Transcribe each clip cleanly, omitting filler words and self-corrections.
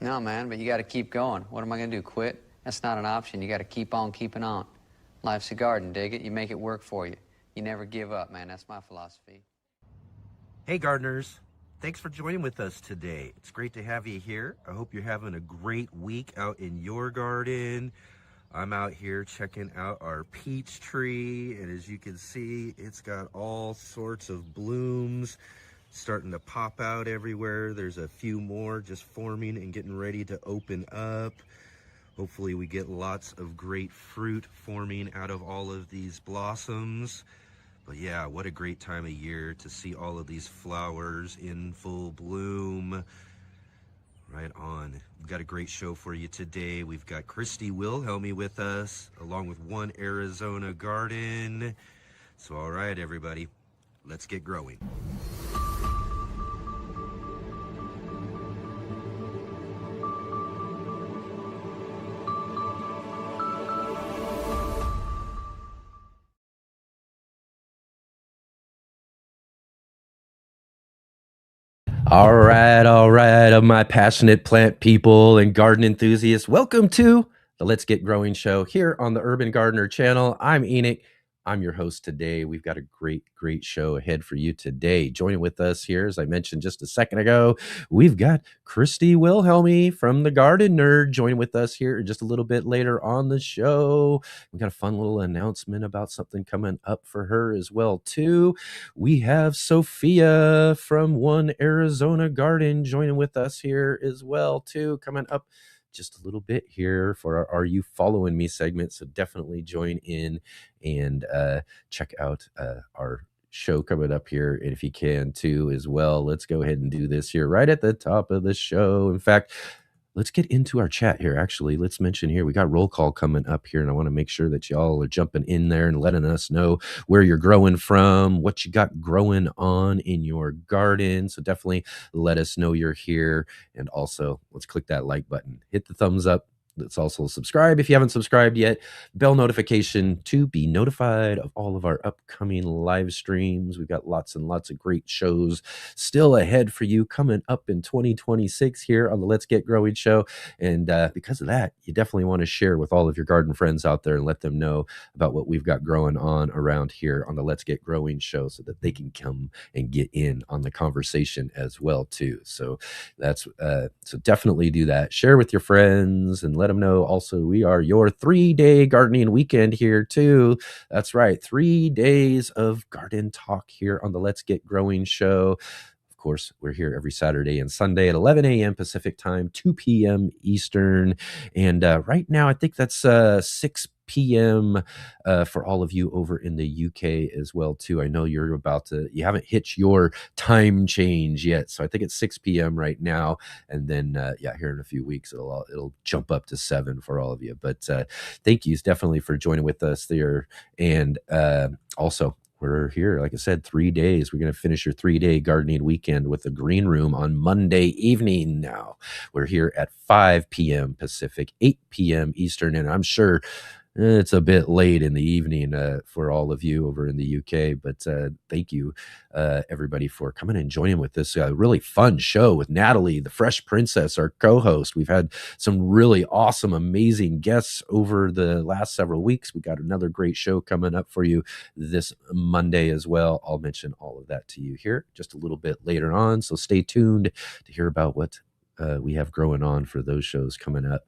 No, man, but you got to keep going. What am I going to do, quit? That's not an option. You got to keep on keeping on. Life's a garden, dig it? You make it work for you. You never give up, man. That's my philosophy. Hey, gardeners. Thanks for joining with us today. It's great to have you here. I hope you're having a great week out in your garden. I'm out here checking out our peach tree, and as you can see, it's got all sorts of blooms starting to pop out everywhere. There's a few more just forming and getting ready to open up. Hopefully we get lots of great fruit forming out of all of these blossoms. But yeah, what a great time of year to see all of these flowers in full bloom. Right on. We've got a great show for you today. We've got Christy Wilhelmi with us, along with One Arizona Garden. So all right, everybody, let's get growing. All right, of my passionate plant people and garden enthusiasts. Welcome to the Let's Get Growing show here on the Urban Gardener channel. I'm Enoch. I'm your host today. We've got a great show ahead for you today. Joining with us here, as I mentioned just a second ago, we've got Christy Wilhelmi from the Gardenerd joining with us here just a little bit later on the show. We've got a fun little announcement about something coming up for her as well, too. We have Sophea from One Arizona Garden joining with us here as well, too, coming up just a little bit here for our Are You Following Me segment. So definitely join in and check out our show coming up here. And if you can too as well, let's go ahead and do this here right at the top of the show. In fact, let's get into our chat here. Actually, let's mention here, we got roll call coming up here, and I want to make sure that y'all are jumping in there and letting us know where you're growing from, what you got growing on in your garden. So definitely let us know you're here. And also, let's click that like button, hit the thumbs up. Let's also subscribe if you haven't subscribed yet. Bell notification to be notified of all of our upcoming live streams. We've got lots and lots of great shows still ahead for you coming up in 2026 here on the Let's Get Growing show. And because of that, you definitely want to share with all of your garden friends out there and let them know about what we've got growing on around here on the Let's Get Growing show so that they can come and get in on the conversation as well too. So that's so definitely do that. Share with your friends and let them know. Also, we are your 3-day gardening weekend here too. That's right, 3 days of garden talk here on the Let's Get Growing show. Of course, we're here every Saturday and Sunday at 11 a.m. Pacific time, 2 p.m. Eastern. And right now, I think that's 6 p.m. For all of you over in the UK as well, too. I know you haven't hit your time change yet. So I think it's 6 p.m. right now. And then, here in a few weeks, it'll jump up to 7 for all of you. But thank you definitely for joining with us there. And also, we're here, like I said, 3 days. We're going to finish your 3-day gardening weekend with the green room on Monday evening now. We're here at 5 p.m. Pacific, 8 p.m. Eastern, and I'm sure it's a bit late in the evening for all of you over in the UK, but thank you, everybody, for coming and joining with this really fun show with Natalie, the Fresh Princess, our co-host. We've had some really awesome, amazing guests over the last several weeks. We got another great show coming up for you this Monday as well. I'll mention all of that to you here just a little bit later on, so stay tuned to hear about what we have growing on for those shows coming up.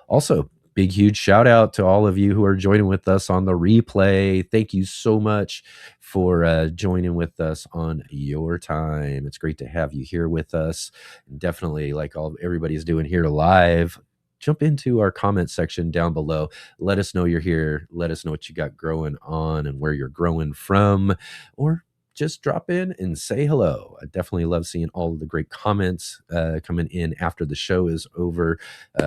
Also, big, huge shout out to all of you who are joining with us on the replay. Thank you so much for joining with us on your time. It's great to have you here with us. And definitely, like everybody's doing here live, jump into our comment section down below. Let us know you're here. Let us know what you got growing on and where you're growing from, or just drop in and say hello. I definitely love seeing all of the great comments coming in after the show is over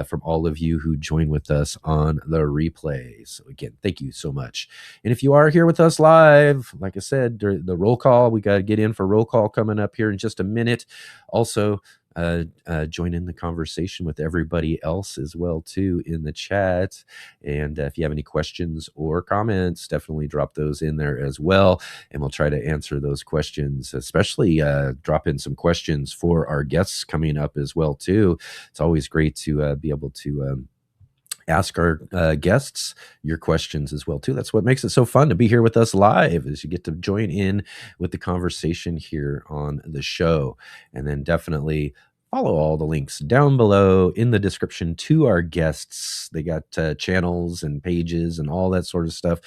from all of you who join with us on the replay. So again, thank you so much. And if you are here with us live, like I said, the roll call, we got to get in for roll call coming up here in just a minute. Also, join in the conversation with everybody else as well too in the chat. And if you have any questions or comments, definitely drop those in there as well, and we'll try to answer those questions. Especially drop in some questions for our guests coming up as well too. It's always great to be able to ask our guests your questions as well too. That's what makes it so fun to be here with us live, is you get to join in with the conversation here on the show. And then definitely follow all the links down below in the description to our guests. They got channels and pages and all that sort of stuff.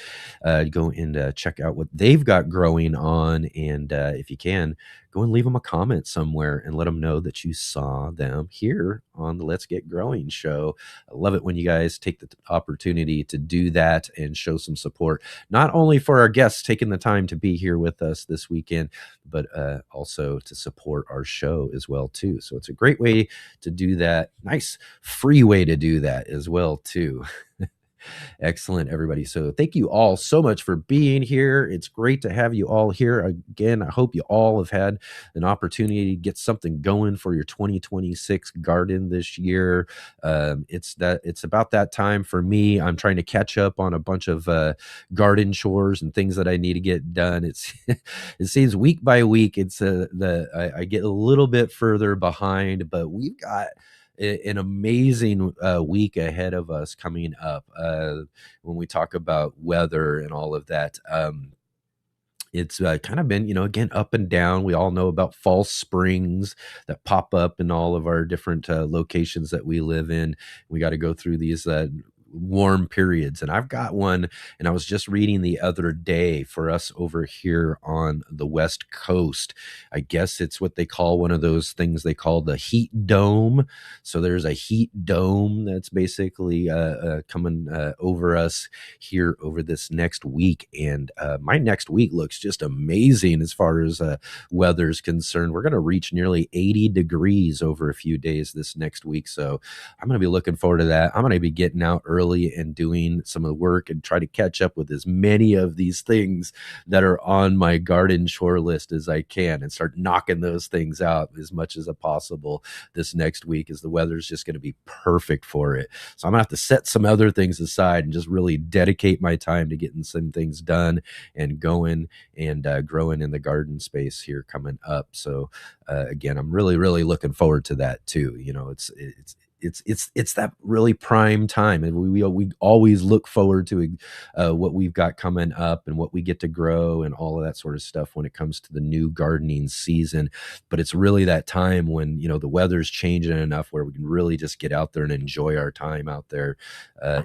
Go and check out what they've got growing on. And if you can, go and leave them a comment somewhere and let them know that you saw them here on the Let's Get Growing show. I love it when you guys take the opportunity to do that and show some support, not only for our guests taking the time to be here with us this weekend, but also to support our show as well too. So it's a great way to do that. Nice free way to do that as well too. Excellent, everybody. So thank you all so much for being here. It's great to have you all here again. I hope you all have had an opportunity to get something going for your 2026 garden this year. It's about that time for me. I'm trying to catch up on a bunch of garden chores and things that I need to get done. It seems week by week, I get a little bit further behind, but we've got an amazing week ahead of us coming up. When we talk about weather and all of that, it's kind of been, again, up and down. We all know about false springs that pop up in all of our different locations that we live in. We got to go through these warm periods, and I've got one, and I was just reading the other day for us over here on the West Coast. I guess it's what they call one of those things they call the heat dome. So there's a heat dome that's basically coming over us here over this next week, and my next week looks just amazing as far as weather is concerned. We're going to reach nearly 80 degrees over a few days this next week, so I'm going to be looking forward to that. I'm going to be getting out early and doing some of the work and try to catch up with as many of these things that are on my garden chore list as I can, and start knocking those things out as much as possible this next week, as the weather's just going to be perfect for it. So I'm gonna have to set some other things aside and just really dedicate my time to getting some things done and going and growing in the garden space here coming up. So again, I'm really looking forward to that too. It's that really prime time, and we always look forward to what we've got coming up and what we get to grow and all of that sort of stuff when it comes to the new gardening season. But it's really that time when the weather's changing enough where we can really just get out there and enjoy our time out there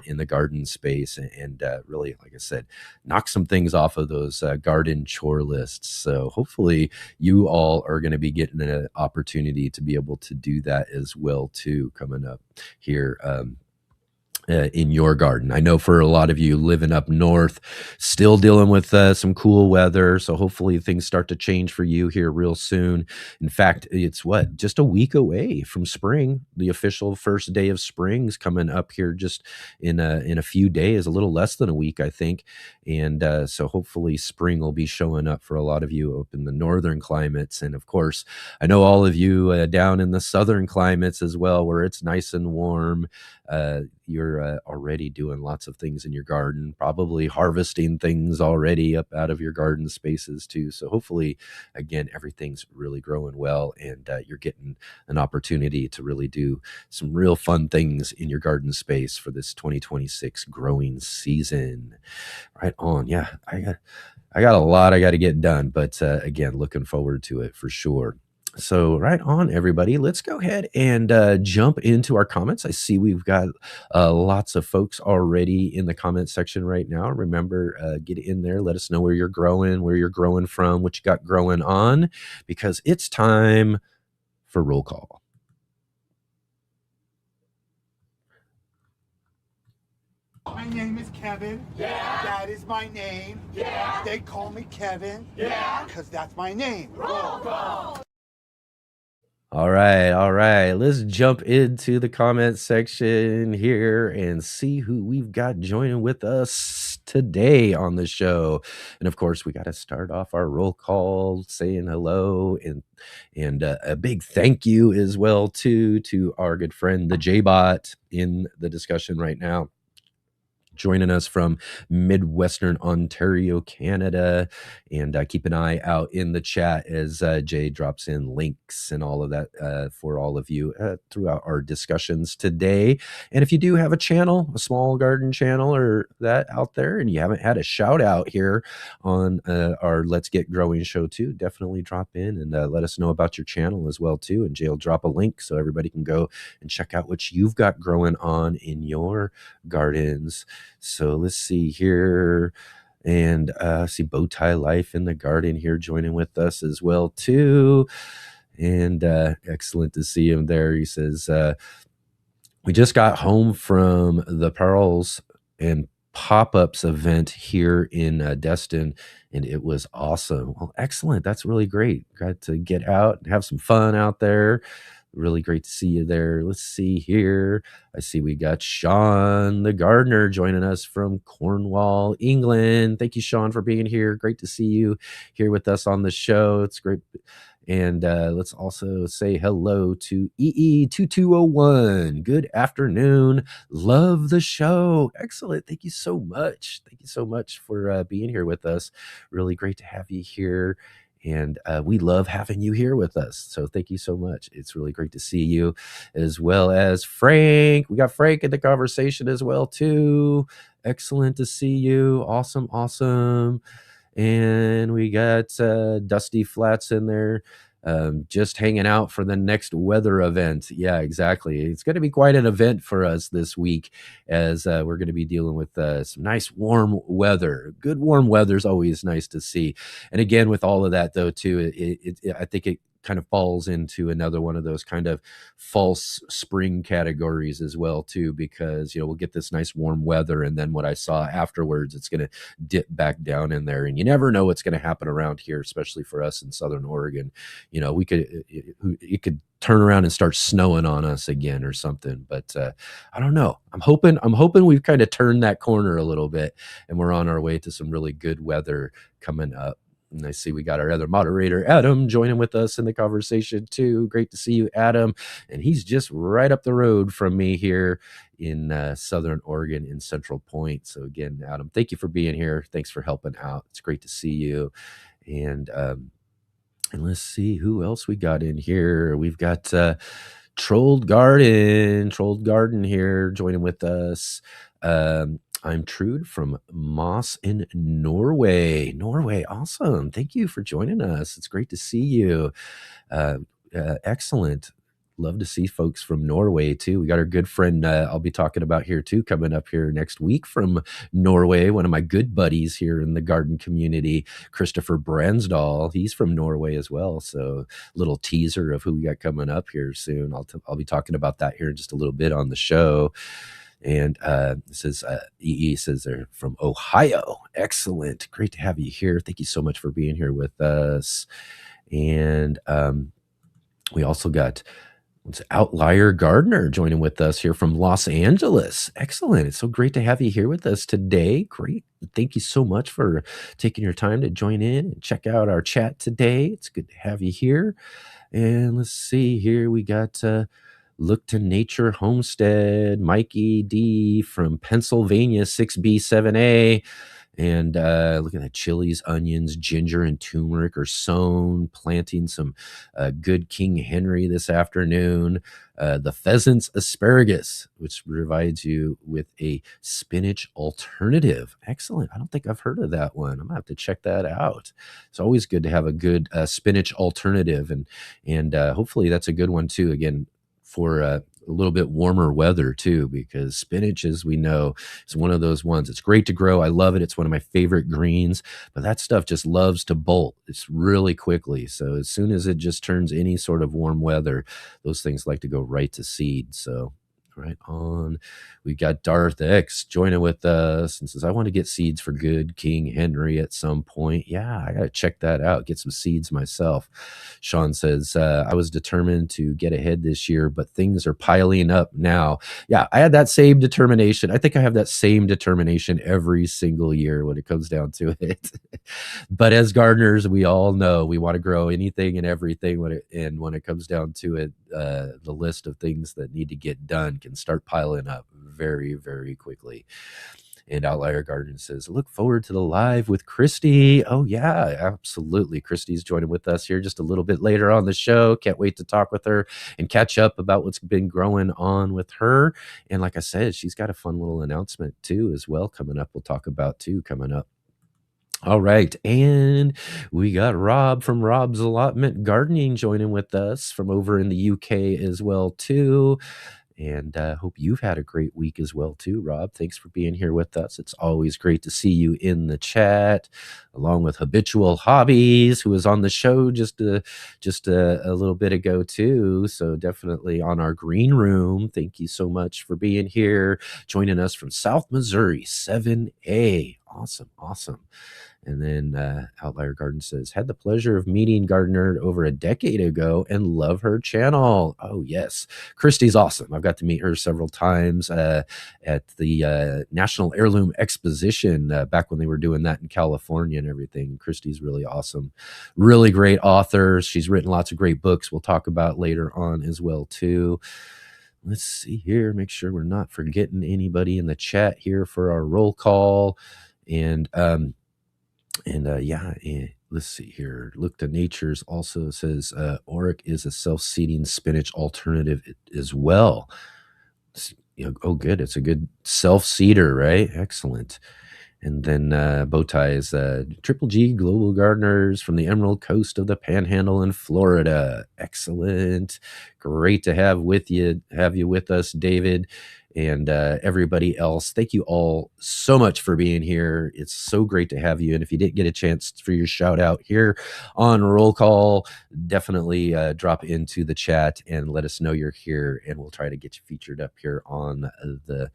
in the garden space, and really, like I said, knock some things off of those garden chore lists. So hopefully you all are going to be getting an opportunity to be able to do that as well too coming up here in your garden. I know for a lot of you living up north, still dealing with some cool weather. So hopefully things start to change for you here real soon. In fact, it's just a week away from spring. The official first day of spring's coming up here just in a few days, a little less than a week, I think. And so hopefully spring will be showing up for a lot of you up in the northern climates. And of course, I know all of you down in the southern climates as well, where it's nice and warm. You're already doing lots of things in your garden, probably harvesting things already up out of your garden spaces too. So hopefully, again, everything's really growing well, and you're getting an opportunity to really do some real fun things in your garden space for this 2026 growing season. Right on. Yeah, I got a lot I got to get done, but again, looking forward to it for sure. So right on, everybody. Let's go ahead and jump into our comments. I see we've got lots of folks already in the comment section right now. Remember, get in there. Let us know where you're growing from, what you got growing on, because it's time for roll call. My name is Kevin. Yeah. That is my name. Yeah. They call me Kevin. Yeah. Because that's my name. Roll call. All right. Let's jump into the comment section here and see who we've got joining with us today on the show. And of course, we got to start off our roll call saying hello and a big thank you as well to our good friend the J-Bot in the discussion right now, joining us from Midwestern Ontario, Canada. And keep an eye out in the chat as Jay drops in links and all of that for all of you throughout our discussions today. And if you do have a channel, a small garden channel or that out there, and you haven't had a shout out here on our Let's Get Growing show too, definitely drop in and let us know about your channel as well too. And Jay will drop a link so everybody can go and check out what you've got growing on in your gardens. So let's see here, and see Bowtie Life in the Garden here joining with us as well too, and excellent to see him there. He says, we just got home from the Pearls and Pop-Ups event here in Destin, and it was awesome. Well, excellent. That's really great. Got to get out and have some fun out there. Really great to see you there. Let's see here. I see we got Sean the Gardener joining us from Cornwall, England. Thank you, Sean, for being here. Great to see you here with us on the show. It's great. And let's also say hello to EE2201. Good afternoon. Love the show. Excellent. Thank you so much. Thank you so much for being here with us. Really great to have you here. And we love having you here with us. So thank you so much. It's really great to see you, as well as Frank. We got Frank in the conversation as well, too. Excellent to see you. Awesome, awesome. And we got Dusty Flats in there, just hanging out for the next weather event. Yeah, exactly. It's going to be quite an event for us this week, as we're going to be dealing with some nice warm weather. Good warm weather is always nice to see. And again, with all of that, though, too, I think it kind of falls into another one of those kind of false spring categories as well too, because we'll get this nice warm weather, and then what I saw afterwards, it's going to dip back down in there, and you never know what's going to happen around here, especially for us in Southern Oregon. It could turn around and start snowing on us again or something, but I don't know. I'm hoping we've kind of turned that corner a little bit, and we're on our way to some really good weather coming up. And I see we got our other moderator, Adam, joining with us in the conversation too. Great to see you, Adam. And he's just right up the road from me here in Southern Oregon in Central Point. So again, Adam, thank you for being here. Thanks for helping out. It's great to see you. And let's see who else we got in here. We've got Trolled Garden here joining with us. I'm Trude from Moss in Norway. Awesome. Thank you for joining us. It's great to see you. Excellent. Love to see folks from Norway too. We got our good friend I'll be talking about here too, coming up here next week from Norway. One of my good buddies here in the garden community, Christopher Bransdahl. He's from Norway as well. So little teaser of who we got coming up here soon. I'll be talking about that here in just a little bit on the show. And this is EE says they're from Ohio. Excellent. Great to have you here. Thank you so much for being here with us. And we also got Outlier Gardener joining with us here from Los Angeles. Excellent. It's so great to have you here with us today. Great. Thank you so much for taking your time to join in and check out our chat today. It's good to have you here. And let's see here. We got Look to Nature Homestead, Mikey D from Pennsylvania, 6B7A. And look at that, chilies, onions, ginger, and turmeric are sown, planting some good King Henry this afternoon. The Pheasant's Asparagus, which provides you with a spinach alternative. Excellent. I don't think I've heard of that one. I'm going to have to check that out. It's always good to have a good spinach alternative. And hopefully that's a good one too, again, for a little bit warmer weather too, because spinach, as we know, is one of those ones. It's great to grow. I love it. It's one of my favorite greens, but that stuff just loves to bolt. It's really quickly. So as soon as it just turns any sort of warm weather, those things like to go right to seed. So Right on. We got Darth X joining with us and says, I want to get seeds for good King Henry at some point. Yeah, I got to check that out, get some seeds myself. Sean says, I was determined to get ahead this year, but things are piling up now. Yeah, I had that same determination. I think I have that same determination every single year when it comes down to it. But as gardeners, we all know we want to grow anything and everything when it comes down to it, the list of things that need to get done can start piling up very, very quickly. And Outlier Garden says, look forward to the live with Christy. Oh, yeah, absolutely. Christy's joining with us here just a little bit later on the show. Can't wait to talk with her and catch up about what's been growing on with her. And like I said, she's got a fun little announcement too as well coming up. We'll talk about too coming up. All right, and we got Rob from Rob's Allotment Gardening joining with us from over in the UK as well too. And hope you've had a great week as well too, Rob. Thanks for being here with us. It's always great to see you in the chat, along with Habitual Hobbies, who was on the show just a little bit ago too. So definitely on our green room. Thank you so much for being here, joining us from South Missouri, 7A. Awesome. And then Outlier Garden says, had the pleasure of meeting Gardenerd over a decade ago and love her channel. Oh, yes. Christy's awesome. I've got to meet her several times at the National Heirloom Exposition back when they were doing that in California and everything. Christy's really awesome. Really great author. She's written lots of great books we'll talk about later on as well, too. Let's see here. Make sure we're not forgetting anybody in the chat here for our roll call. And let's see here. Look to Nature's also says Oric is a self-seeding spinach alternative as well. Oh, good. It's a good self-seeder, right? Excellent. And then Bowtie is Triple G Global Gardeners from the Emerald Coast of the Panhandle in Florida. Excellent. Great to have you with us, David. And everybody else, thank you all so much for being here. It's so great to have you. And if you didn't get a chance for your shout out here on Roll Call, definitely drop into the chat and let us know you're here, and we'll try to get you featured up here on the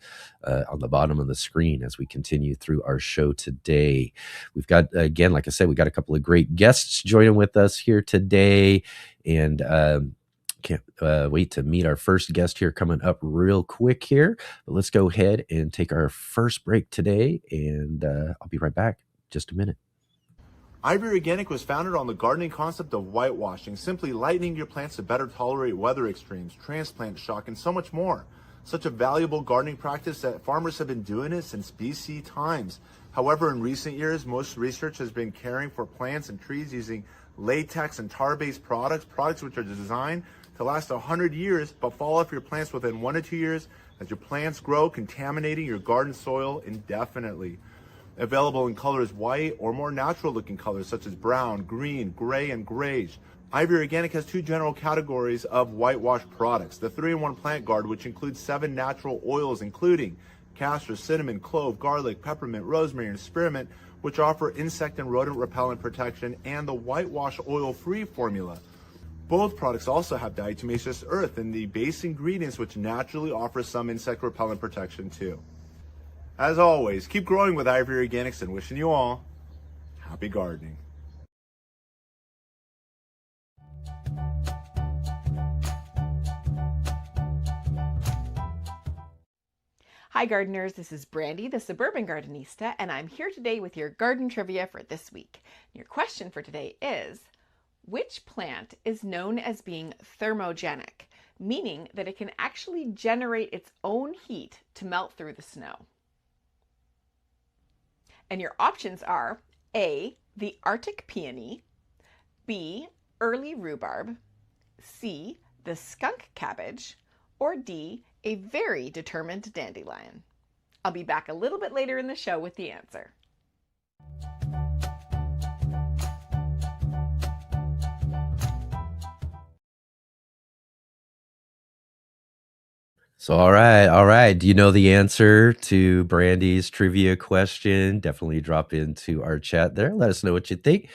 bottom of the screen as we continue through our show today. We've got, again, like I said, we got a couple of great guests joining with us here today, and can't wait to meet our first guest here coming up real quick here. But let's go ahead and take our first break today, and I'll be right back in just a minute. Ivory Organic was founded on the gardening concept of whitewashing, simply lightening your plants to better tolerate weather extremes, transplant shock, and so much more. Such a valuable gardening practice that farmers have been doing it since BC times. However, in recent years, most research has been caring for plants and trees using latex and tar-based products which are designed to last 100 years, but fall off your plants within 1 to 2 years as your plants grow, contaminating your garden soil indefinitely. Available in colors white or more natural looking colors such as brown, green, gray, and grayish. Ivory Organic has 2 general categories of whitewash products. The 3-in-1 Plant Guard, which includes 7 natural oils including castor, cinnamon, clove, garlic, peppermint, rosemary, and spearmint, which offer insect and rodent repellent protection, and the Whitewash Oil Free formula. Both products also have diatomaceous earth in the base ingredients, which naturally offer some insect repellent protection too. As always, keep growing with Ivory Organics, and wishing you all happy gardening. Hi gardeners, this is Brandy, the Suburban Gardenista, and I'm here today with your garden trivia for this week. Your question for today is, which plant is known as being thermogenic, meaning that it can actually generate its own heat to melt through the snow? And your options are A, the Arctic peony, B, early rhubarb, C, the skunk cabbage, or D, a very determined dandelion. I'll be back a little bit later in the show with the answer. So, all right. Do you know the answer to Brandy's trivia question? Definitely drop into our chat there. Let us know what you think.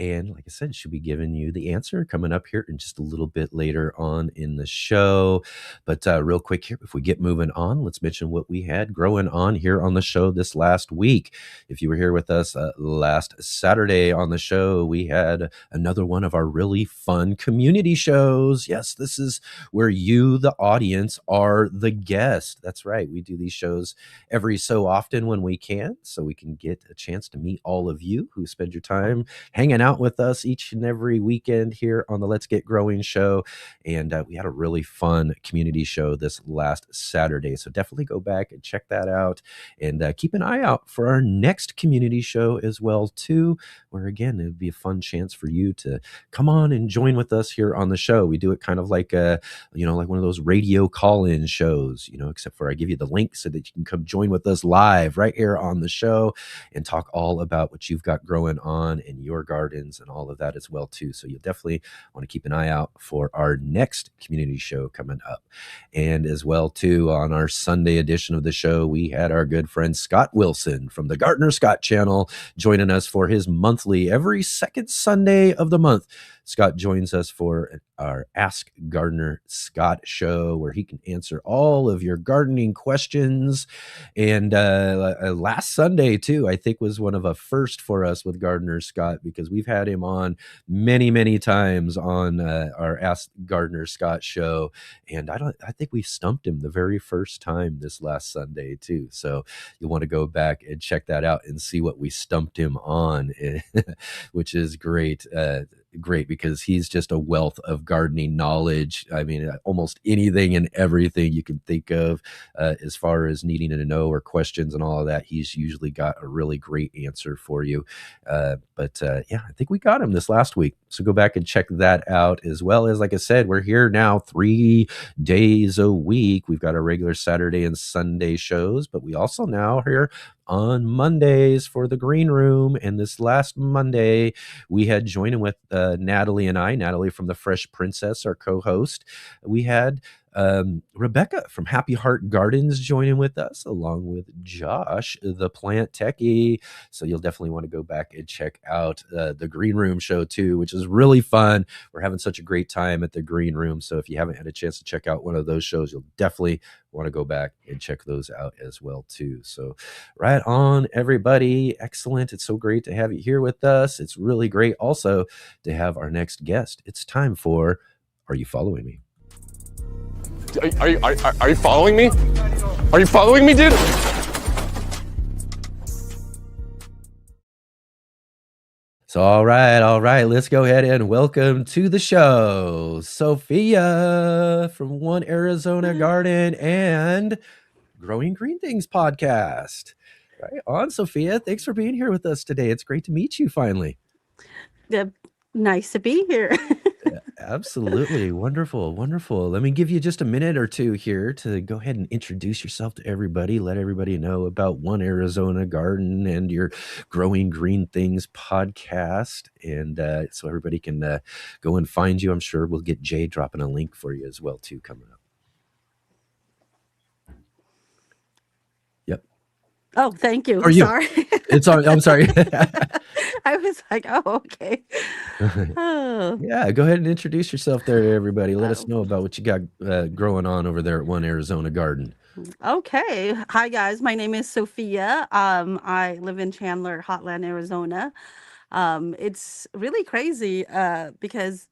And like I said, she'll be giving you the answer coming up here in just a little bit later on in the show. But real quick here, if we get moving on, let's mention what we had growing on here on the show this last week. If you were here with us last Saturday on the show, we had another one of our really fun community shows. Yes, this is where you, the audience, are the guest. That's right. We do these shows every so often when we can, so we can get a chance to meet all of you who spend your time hanging out with us each and every weekend here on the Let's Get Growing show. And we had a really fun community show this last Saturday. So definitely go back and check that out, and keep an eye out for our next community show as well too, where again, it would be a fun chance for you to come on and join with us here on the show. We do it kind of like like one of those radio call-in shows, except for I give you the link so that you can come join with us live right here on the show and talk all about what you've got growing on in your gardens and all of that as well too. So you'll definitely want to keep an eye out for our next community show coming up. And as well too, on our Sunday edition of the show, we had our good friend Scott Wilson from the Gardenerd Scott channel joining us for his monthly, every second Sunday of the month. Scott joins us for our Ask Gardener Scott show, where he can answer all of your gardening questions. And last Sunday, too, I think was one of a first for us with Gardener Scott, because we've had him on many, many times on our Ask Gardener Scott show. And I think we stumped him the very first time this last Sunday, too. So you'll want to go back and check that out and see what we stumped him on, which is great. Great, because he's just a wealth of gardening knowledge. I mean, almost anything and everything you can think of as far as needing to know or questions and all of that, he's usually got a really great answer for you. But I think we got him this last week. So go back and check that out, as well as, like I said, we're here now 3 days a week. We've got our regular Saturday and Sunday shows, but we also now here on Mondays for the Green Room. And this last Monday, we had joining with Natalie and I, Natalie from the Fresh Princess, our co-host. We had Rebecca from Happy Heart Gardens joining with us, along with Josh, the plant techie. So you'll definitely want to go back and check out the Green Room show too, which is really fun. We're having such a great time at the Green Room. So if you haven't had a chance to check out one of those shows, you'll definitely want to go back and check those out as well too. So right on, everybody. Excellent. It's so great to have you here with us. It's really great also to have our next guest. It's time for Are You Following Me? Are you following me? Are you following me, dude? So, all right. Let's go ahead and welcome to the show, Sophea from One Arizona Garden and Growing Green Things podcast. Right on, Sophea. Thanks for being here with us today. It's great to meet you finally. Nice to be here. Absolutely. Wonderful. Let me give you just a minute or two here to go ahead and introduce yourself to everybody. Let everybody know about One Arizona Garden and your Growing Green Things podcast. And so everybody can go and find you. I'm sure we'll get Jay dropping a link for you as well, too, coming up. Yep. Oh, thank you. Are you? Sorry. It's on. I'm sorry. I was like, oh, okay. Oh. Yeah, go ahead and introduce yourself there to everybody. Let us know about what you got growing on over there at One Arizona Garden. Okay. Hi, guys. My name is Sophea. I live in Chandler, Hotland, Arizona. It's really crazy because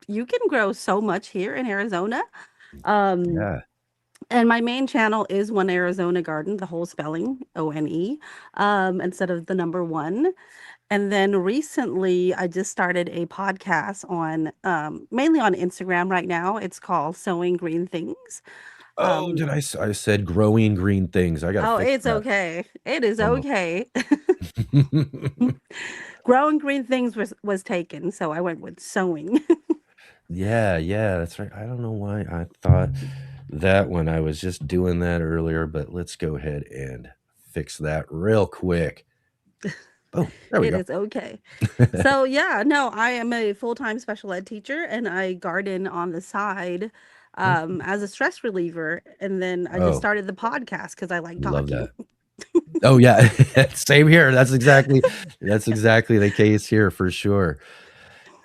you can grow so much here in Arizona. Yeah. And my main channel is One Arizona Garden, the whole spelling, O-N-E, instead of the number one. And then recently, I just started a podcast on mainly on Instagram right now. It's called Sowing Green Things. Did I said Growing Green Things. I got to fix it's that. Okay. It is Oh. okay. Growing Green Things was taken, so I went with sowing. Yeah, that's right. I don't know why I thought that when I was just doing that earlier, but let's go ahead and fix that real quick. Oh, there we It go. is okay. So I am a full-time special ed teacher, and I garden on the side as a stress reliever. And then I just started the podcast because I like Love talking. that. Oh yeah, same here. That's exactly the case here for sure.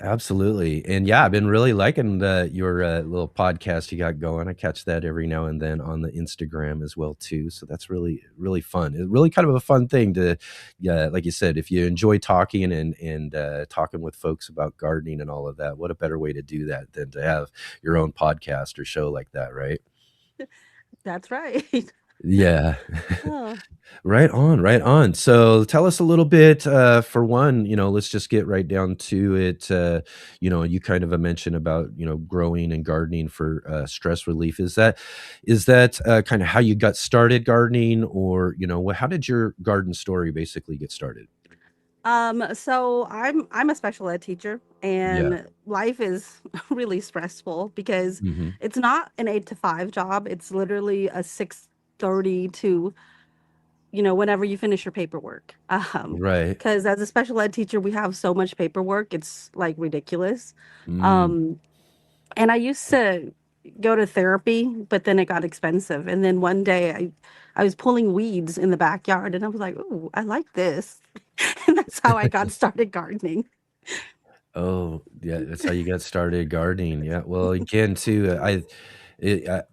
Absolutely. And yeah, I've been really liking your little podcast you got going. I catch that every now and then on the Instagram as well too. So that's really really fun. It's really kind of a fun thing to, like you said, if you enjoy talking and talking with folks about gardening and all of that, what a better way to do that than to have your own podcast or show like that, right? That's right. Yeah. Oh. Right on, right on. So tell us a little bit, for one, let's just get right down to it. You kind of a mention about, growing and gardening for stress relief. Is that kind of how you got started gardening, or, how did your garden story basically get started? So I'm a special ed teacher, Yeah. and life is really stressful because Hmm. it's not an 8 to 5 job. It's literally a 6:30 to, whenever you finish your paperwork. Right. Because as a special ed teacher, we have so much paperwork, it's like ridiculous. Mm. Um, and I used to go to therapy, but then it got expensive. And then one day I was pulling weeds in the backyard, and I was like, "Ooh, I like this." And that's how I got started gardening. Oh, yeah, that's how you got started gardening. Yeah. Well, again, too, it,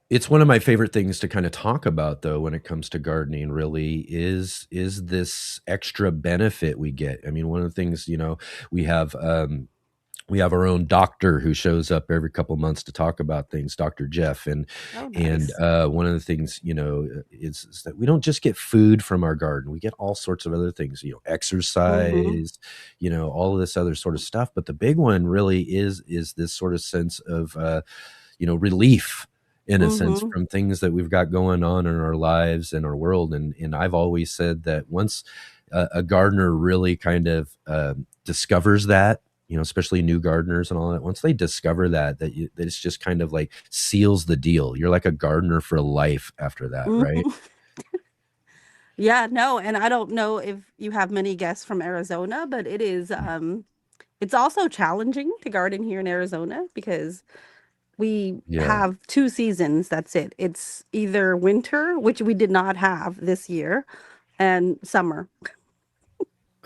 it's one of my favorite things to kind of talk about though when it comes to gardening really is this extra benefit we get. I mean, one of the things, we have we have our own doctor who shows up every couple months to talk about things, Dr. Jeff. And Oh, and nice. one of the things, is that we don't just get food from our garden. We get all sorts of other things, Mhm. exercise, all of this other sort of stuff. But the big one really is this sort of sense of relief in a sense Mhm. from things that we've got going on in our lives and our world. And I've always said that once a gardener really kind of discovers that, especially new gardeners and all that, once they discover that it's just kind of like seals the deal. You're like a gardener for life after that, right? Mhm. Yeah, no, and I don't know if you have many guests from Arizona, but it's also challenging to garden here in Arizona because we Yeah. have 2 seasons, that's it. It's either winter, which we did not have this year, and summer.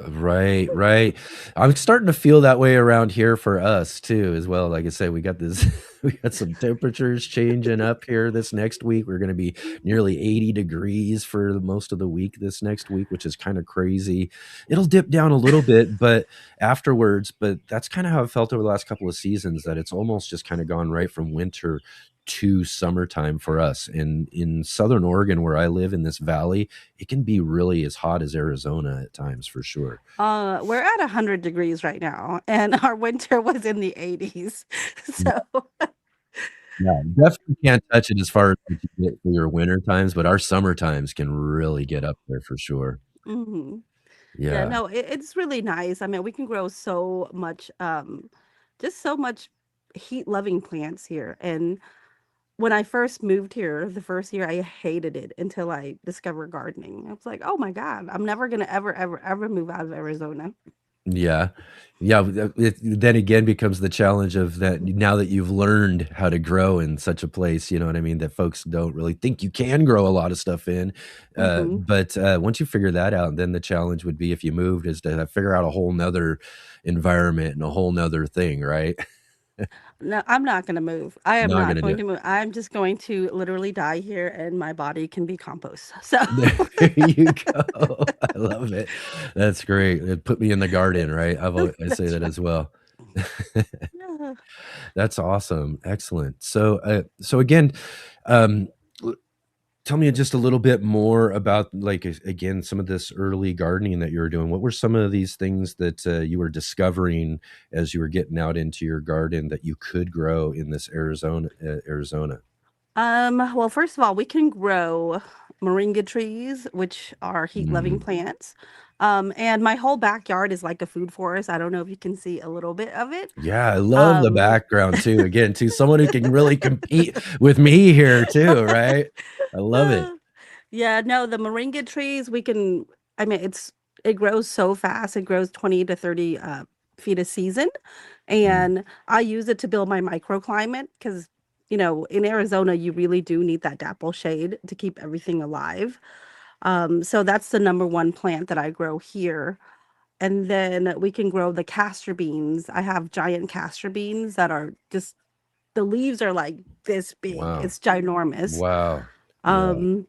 Right, right. I'm starting to feel that way around here for us too, as well. Like I say, we got this, we got some temperatures changing up here this next week. We're going to be nearly 80 degrees for most of the week this next week, which is kind of crazy. It'll dip down a little bit, but afterwards, but that's kind of how it felt over the last couple of seasons, that it's almost just kind of gone right from winter to summertime for us. And in Southern Oregon, where I live in this valley, it can be really as hot as Arizona at times for sure. We're at 100 degrees right now, and our winter was in the 80s. Yeah, So, definitely can't touch it as far as what you get for your winter times, but our summer times can really get up there for sure. mhm. Yeah, Yeah. no, it's really nice. I mean, we can grow so much, just so much heat-loving plants here. And when I first moved here, the first year, I hated it until I discovered gardening. I was like, "Oh my God, I'm never gonna ever, ever, ever move out of Arizona." Yeah. Yeah, it then again becomes the challenge of that now that you've learned how to grow in such a place, you know what I mean, that folks don't really think you can grow a lot of stuff in. Mhm. But once you figure that out, then the challenge would be if you moved is to figure out a whole 'nother environment and a whole 'nother thing, right? No, I'm not gonna move. I am Not not gonna do going it. to move. I'm just going to literally die here, and my body can be compost. So, There you go. I love it. That's great. It put me in the garden, right? I say that's that right. as well. Yeah. That's awesome. Excellent. So again, um, l- tell me just a little bit more about like again some of this early gardening that you were doing. What were some of these things that you were discovering as you were getting out into your garden that you could grow in this Arizona? Well, first of all, we can grow moringa trees, which are heat-loving Mm. plants. And my whole backyard is like a food forest. I don't know if you can see a little bit of it. Yeah, I love the Um, background too. Again, to someone who can really compete with me here too, right? I love it. uh, yeah, no, the moringa trees, I mean, it grows so fast. It grows 20 to 30 feet a season. Mm. And I use it to build my microclimate because, in Arizona, you really do need that dapple shade to keep everything alive. So that's the number one plant that I grow here. And then we can grow the castor beans. I have giant castor beans that are just, the leaves are like this big. Wow. It's ginormous. Wow. Yeah. Um,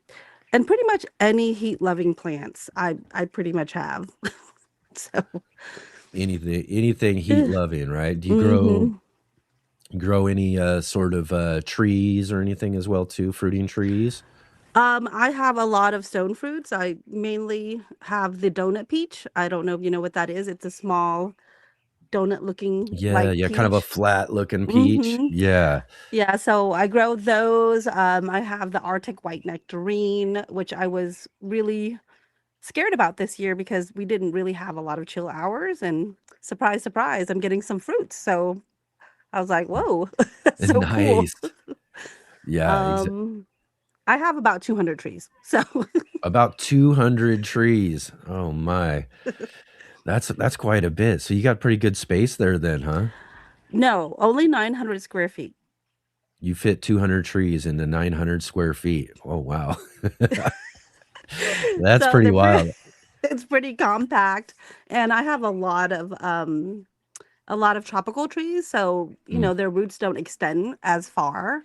and pretty much any heat loving plants I pretty much have. So Anything heat eh, loving, right? Do you mhm. grow any sort of trees or anything as well too, fruiting trees? I have a lot of stone fruits. I mainly have the donut peach. I don't know if you know what that is. It's a small donut looking Yeah, like yeah, kind of a peach. flat looking peach. Hmm. Yeah. Yeah, so I grow those. I have the Arctic white nectarine, which I was really scared about this year because we didn't really have a lot of chill hours. And surprise, surprise, I'm getting some fruits. So I was like, whoa, that's so cool. Nice. Yeah, Um, I have about 200 trees. So about 200 trees. Oh my. That's quite a bit. So you got pretty good space there then, huh? no, only 900 square feet. You fit 200 trees into 900 square feet. Oh wow. That's So pretty they're pretty, wild. it's pretty compact. And I have a lot of tropical trees. So, Mm, their roots don't extend as far.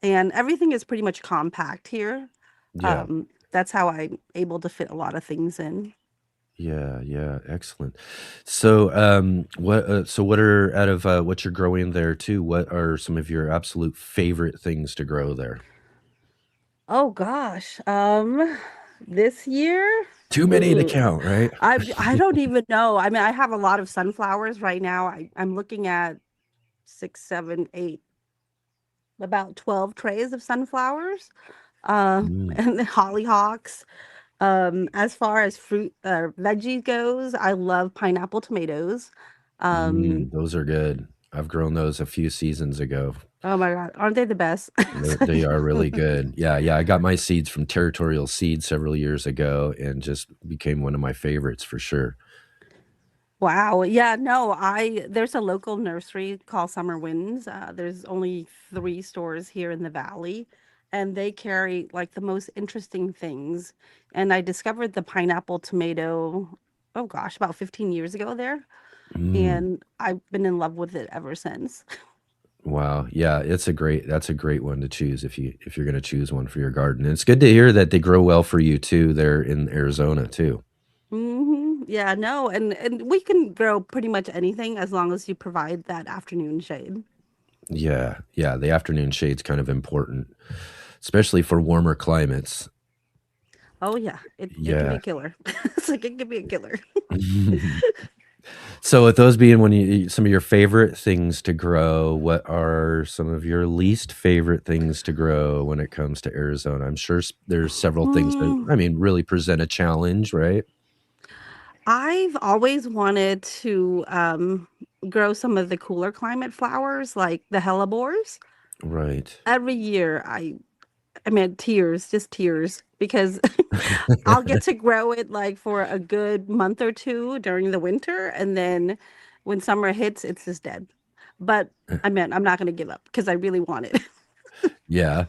And everything is pretty much compact here. yeah. That's how I'm able to fit a lot of things in. Yeah, yeah, excellent. So, what are out of what you're growing there too? What are some of your absolute favorite things to grow there? Oh gosh. This year, Too many to ooh, count, right? I don't even know. I mean, I have a lot of sunflowers right now. I'm looking at six, seven, eight, about 12 trays of sunflowers. Mm, And the hollyhocks. As far as fruit veggie goes, I love pineapple tomatoes. Um, those are good. I've grown those a few seasons ago. oh my God, aren't they the best? It's They like, are really good. Yeah, yeah. I got my seeds from Territorial Seed several years ago, and just became one of my favorites for sure. wow. Yeah, no, there's a local nursery called Summer Winds. There's only 3 stores here in the valley, and they carry like the most interesting things. And I discovered the pineapple tomato, oh gosh, about 15 years ago there, Mm. and I've been in love with it ever since. Wow. Yeah, that's a great one to choose if you're gonna choose one for your garden. And it's good to hear that they grow well for you too there in Arizona too. Yeah, no, and we can grow pretty much anything as long as you provide that afternoon shade. Yeah, yeah, the afternoon shade's kind of important, especially for warmer climates. Oh yeah, it can be Yeah. a killer. It's like it can be a killer. So with those being some of your favorite things to grow, what are some of your least favorite things to grow when it comes to Arizona? I'm sure there's several things that, Mm, I mean, really present a challenge, right? I've always wanted to grow some of the cooler climate flowers like the hellebores. Right. Every year I mean tears, just tears because I'll get to grow it like for a good month or two during the winter, and then when summer hits, it's just dead. But I mean, I'm not going to give up because I really want it. Yeah.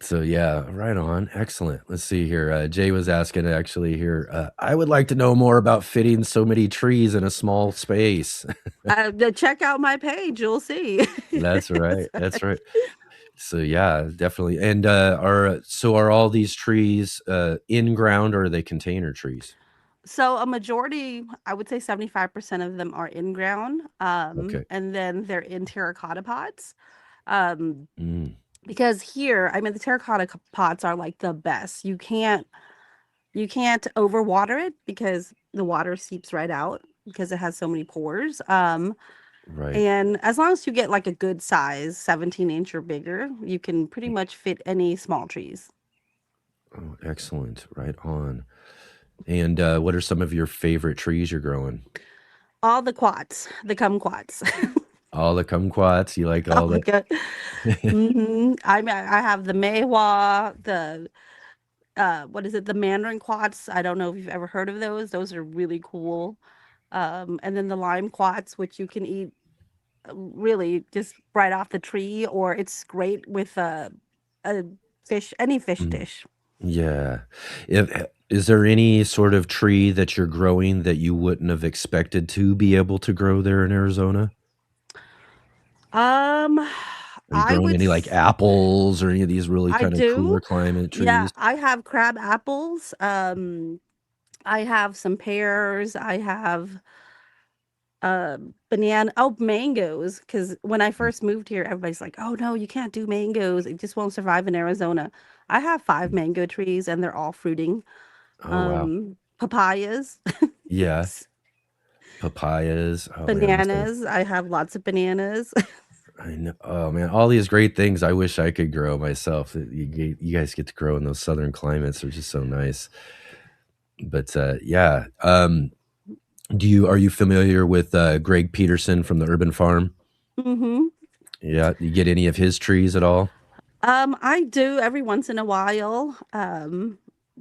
So yeah, right on. Excellent. Let's see here. Jay was asking actually here. I would like to know more about fitting so many trees in a small space. Check out my page, you'll see. That's right. So That's right. So yeah, definitely. And are all these trees in ground or are they container trees? so a majority, I would say 75% of them are in ground, Okay. and then they're in terracotta pots. Um, Mm, because here, I mean, the terracotta pots are like the best. You can't overwater it because the water seeps right out because it has so many pores. right. And as long as you get like a good size, 17-inch or bigger, you can pretty much fit any small trees. Oh, excellent. Right on. And what are some of your favorite trees you're growing? All the quats, the kumquats. All the kumquats. You like Oh all my the God. I mean, I have the Maywa, the what is it, the Mandarin quats. I don't know if you've ever heard of those. Those are really cool. And then the lime quats, which you can eat really just right off the tree, or it's great with a fish, any fish Mm, dish. Yeah. Is there any sort of tree that you're growing that you wouldn't have expected to be able to grow there in Arizona? Um, Are you I growing would any like apples or any of these really I kind of cooler do. climate Yeah, trees? I have crab apples. I have some pears. I have banana mangoes, because when I Mm. first moved here, everybody's like, "Oh no, you can't do mangoes. It just won't survive in Arizona." I have 5 mango trees and they're all fruiting. Oh, wow. Papayas, Yeah. Papayas. Oh man, bananas. I have lots of bananas. I know. Oh man, all these great things I wish I could grow myself. You guys get to grow in those southern climates, which is so nice. But yeah, are you familiar with Greg Peterson from the Urban Farm? hmm Yeah, you get any of his trees at all? I do every once in a while.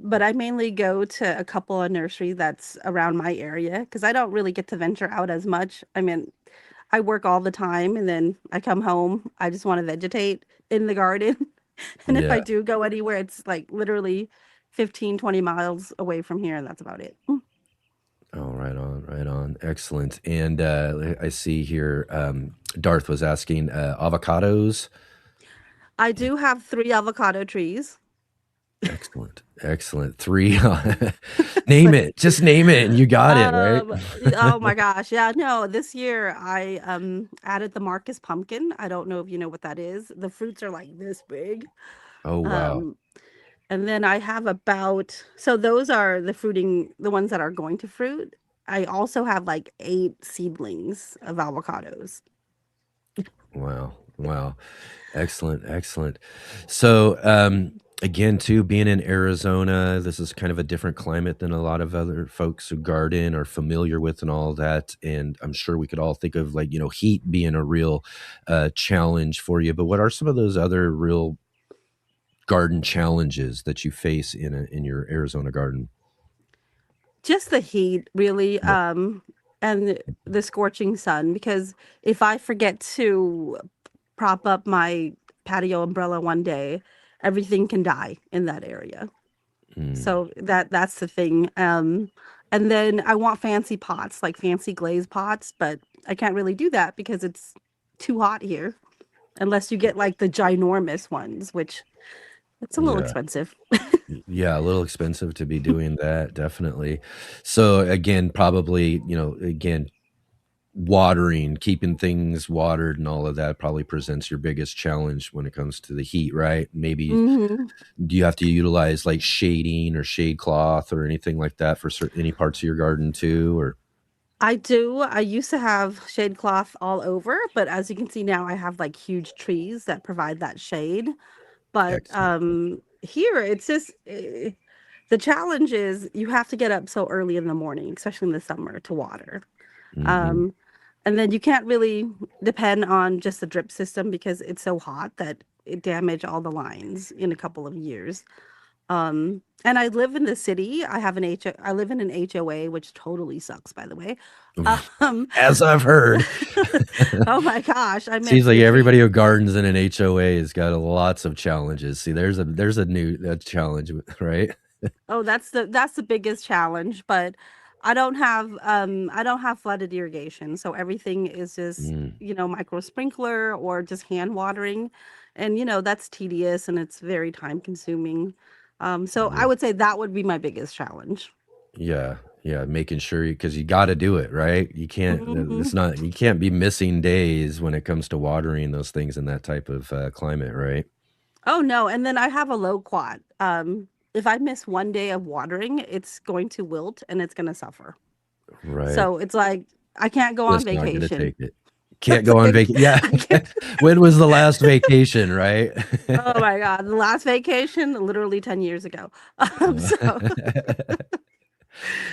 But I mainly go to a couple of nursery that's around my area because I don't really get to venture out as much. I mean, I work all the time and then I come home. I just want to vegetate in the garden. And if Yeah. I do go anywhere, it's like literally 15, 20 miles away from here, and that's about it. Oh, right on, right on. Excellent. And I see here, Darth was asking avocados. I do have 3 avocado trees. Excellent, excellent. Three. Name it. Just name it, and you got it right. Um, oh my gosh. Yeah, no, this year I added the Marcus pumpkin. I don't know if you know what that is. The fruits are like this big. Oh wow. Um, and then I have about, so those are the ones that are going to fruit. I also have like 8 seedlings of avocados. Wow. Wow. Excellent. Excellent. So, again, too, being in Arizona, this is kind of a different climate than a lot of other folks who garden are familiar with and all that. And I'm sure we could all think of like, heat being a real challenge for you. But what are some of those other real garden challenges that you face in your Arizona garden? Just the heat, really, Yeah. and the scorching sun, because if I forget to prop up my patio umbrella one day, everything can die in that area. Mm, So that's the thing. And then I want fancy pots, like fancy glazed pots, but I can't really do that because it's too hot here, unless you get like the ginormous ones, which it's a little yeah. expensive. Yeah, a little expensive to be doing that, definitely. So again, probably, again, watering, keeping things watered and all of that probably presents your biggest challenge when it comes to the heat, right? Maybe hmm do you have to utilize like shading or shade cloth or anything like that for any parts of your garden too? Or I do. I used to have shade cloth all over, but as you can see now, I have like huge trees that provide that shade. But excellent. here it's just the challenge is you have to get up so early in the morning, especially in the summer, to water. Hmm. Um, and then you can't really depend on just the drip system because it's so hot that it damaged all the lines in a couple of years. And I live in the city. I live in an HOA, which totally sucks, by the way. Um, As I've heard. oh my gosh. I Seems meant like the everybody trees. who gardens in an HOA has got lots of challenges. See, there's a new challenge, right? Oh, that's the biggest challenge, but I don't have flooded irrigation. So everything is just, Mm, micro sprinkler or just hand watering. And that's tedious and it's very time consuming. So I yeah. would say that would be my biggest challenge. Yeah, yeah, making sure because you got to do it, right? You can't. Mhm. It's not. You can't be missing days when it comes to watering those things in that type of climate, right? Oh no, and then I have a low quad. If I miss one day of watering, it's going to wilt and it's going to suffer. Right. So it's like I can't go on Just not gonna vacation. take it. Can't It's go on like vacation. Yeah. I can't. When was the last vacation, right? Oh my God, the last vacation, literally 10 years ago. So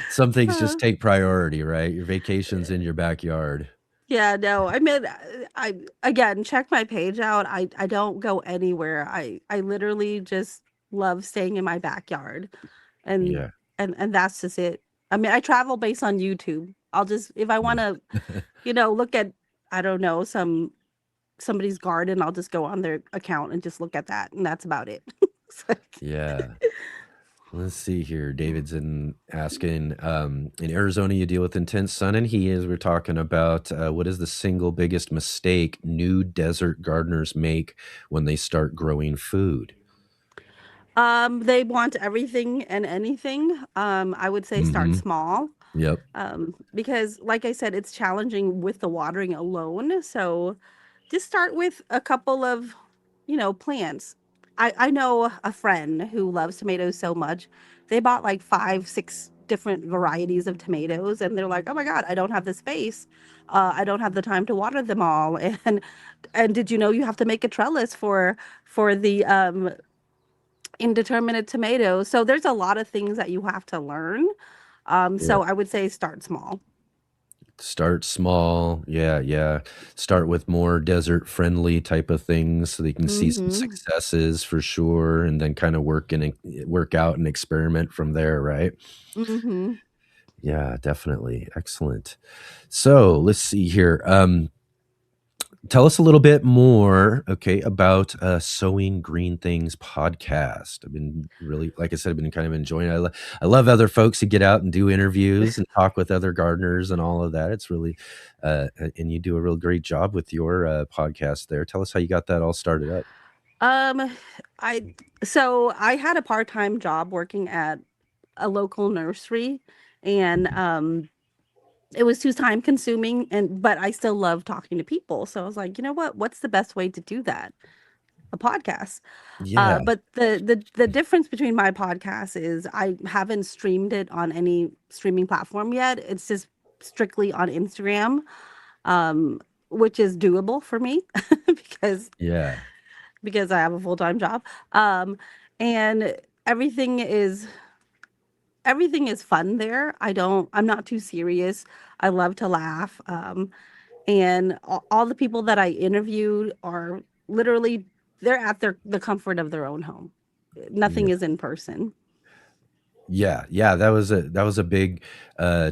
Some things uh, just take priority, right? Your vacation's in your backyard. yeah, no, I mean, I again check my page out. I don't go anywhere. I literally just love staying in my backyard, and Yeah. and that's just it. I mean, I travel based on YouTube. I'll just if I want Yeah. to, look at I don't know somebody's garden, I'll just go on their account and just look at that, and that's about it. It's like, Yeah. Let's see here. David's asking, in Arizona, you deal with intense sun and heat. As we're talking about, what is the single biggest mistake new desert gardeners make when they start growing food? They want everything and anything. I would say start Mm-hmm. small. Yep. Because like I said, it's challenging with the watering alone. So just start with a couple of, plants. I know a friend who loves tomatoes so much. They bought like 5, 6 different varieties of tomatoes, and they're like, "Oh my God, I don't have the space. I don't have the time to water them all." And did you know you have to make a trellis for the indeterminate tomatoes? So there's a lot of things that you have to learn. Yeah. So I would say start small. Start small. Yeah, yeah. Start with more desert friendly type of things so they can see some Mhm. successes for sure, and then kind of work out and experiment from there, right? Mhm. Yeah, definitely. Excellent. So let's see here. Tell us a little bit more, okay, about Sowing Green Things podcast. I've been really, like I said, I've been kind of enjoying it. I love other folks who get out and do interviews and talk with other gardeners and all of that. It's really, and you do a real great job with your podcast there. Tell us how you got that all started up. Um, I so I had a part-time job working at a local nursery, and Mhm. it was too time consuming, and but I still love talking to people. So I was like, you know what? What's the best way to do that? A podcast. Yeah, But the difference between my podcast is I haven't streamed it on any streaming platform yet. It's just strictly on Instagram, um, which is doable for me because yeah, because I have a full-time job. And everything is everything is fun there. I'm not too serious. I love to laugh. And all the people that I interviewed are literally they're at the comfort of their own home. Nothing yeah. is in person. Yeah, yeah, that was a big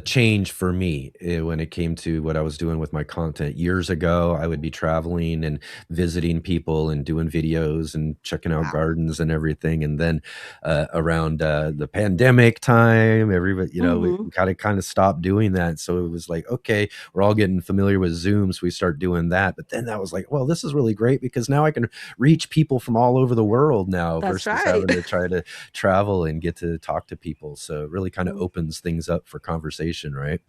change for me when it came to what I was doing with my content. Years ago, I would be traveling and visiting people and doing videos and checking out Wow. gardens and everything. And then around the pandemic time, everybody, Hmm. we kind of stopped doing that. So it was like, okay, we're all getting familiar with Zoom, so we start doing that. But then that was like, well, this is really great because now I can reach people from all over the world now That's versus right. having to try to travel and get to talk to people. So it really kind of opens things up for conversation, right?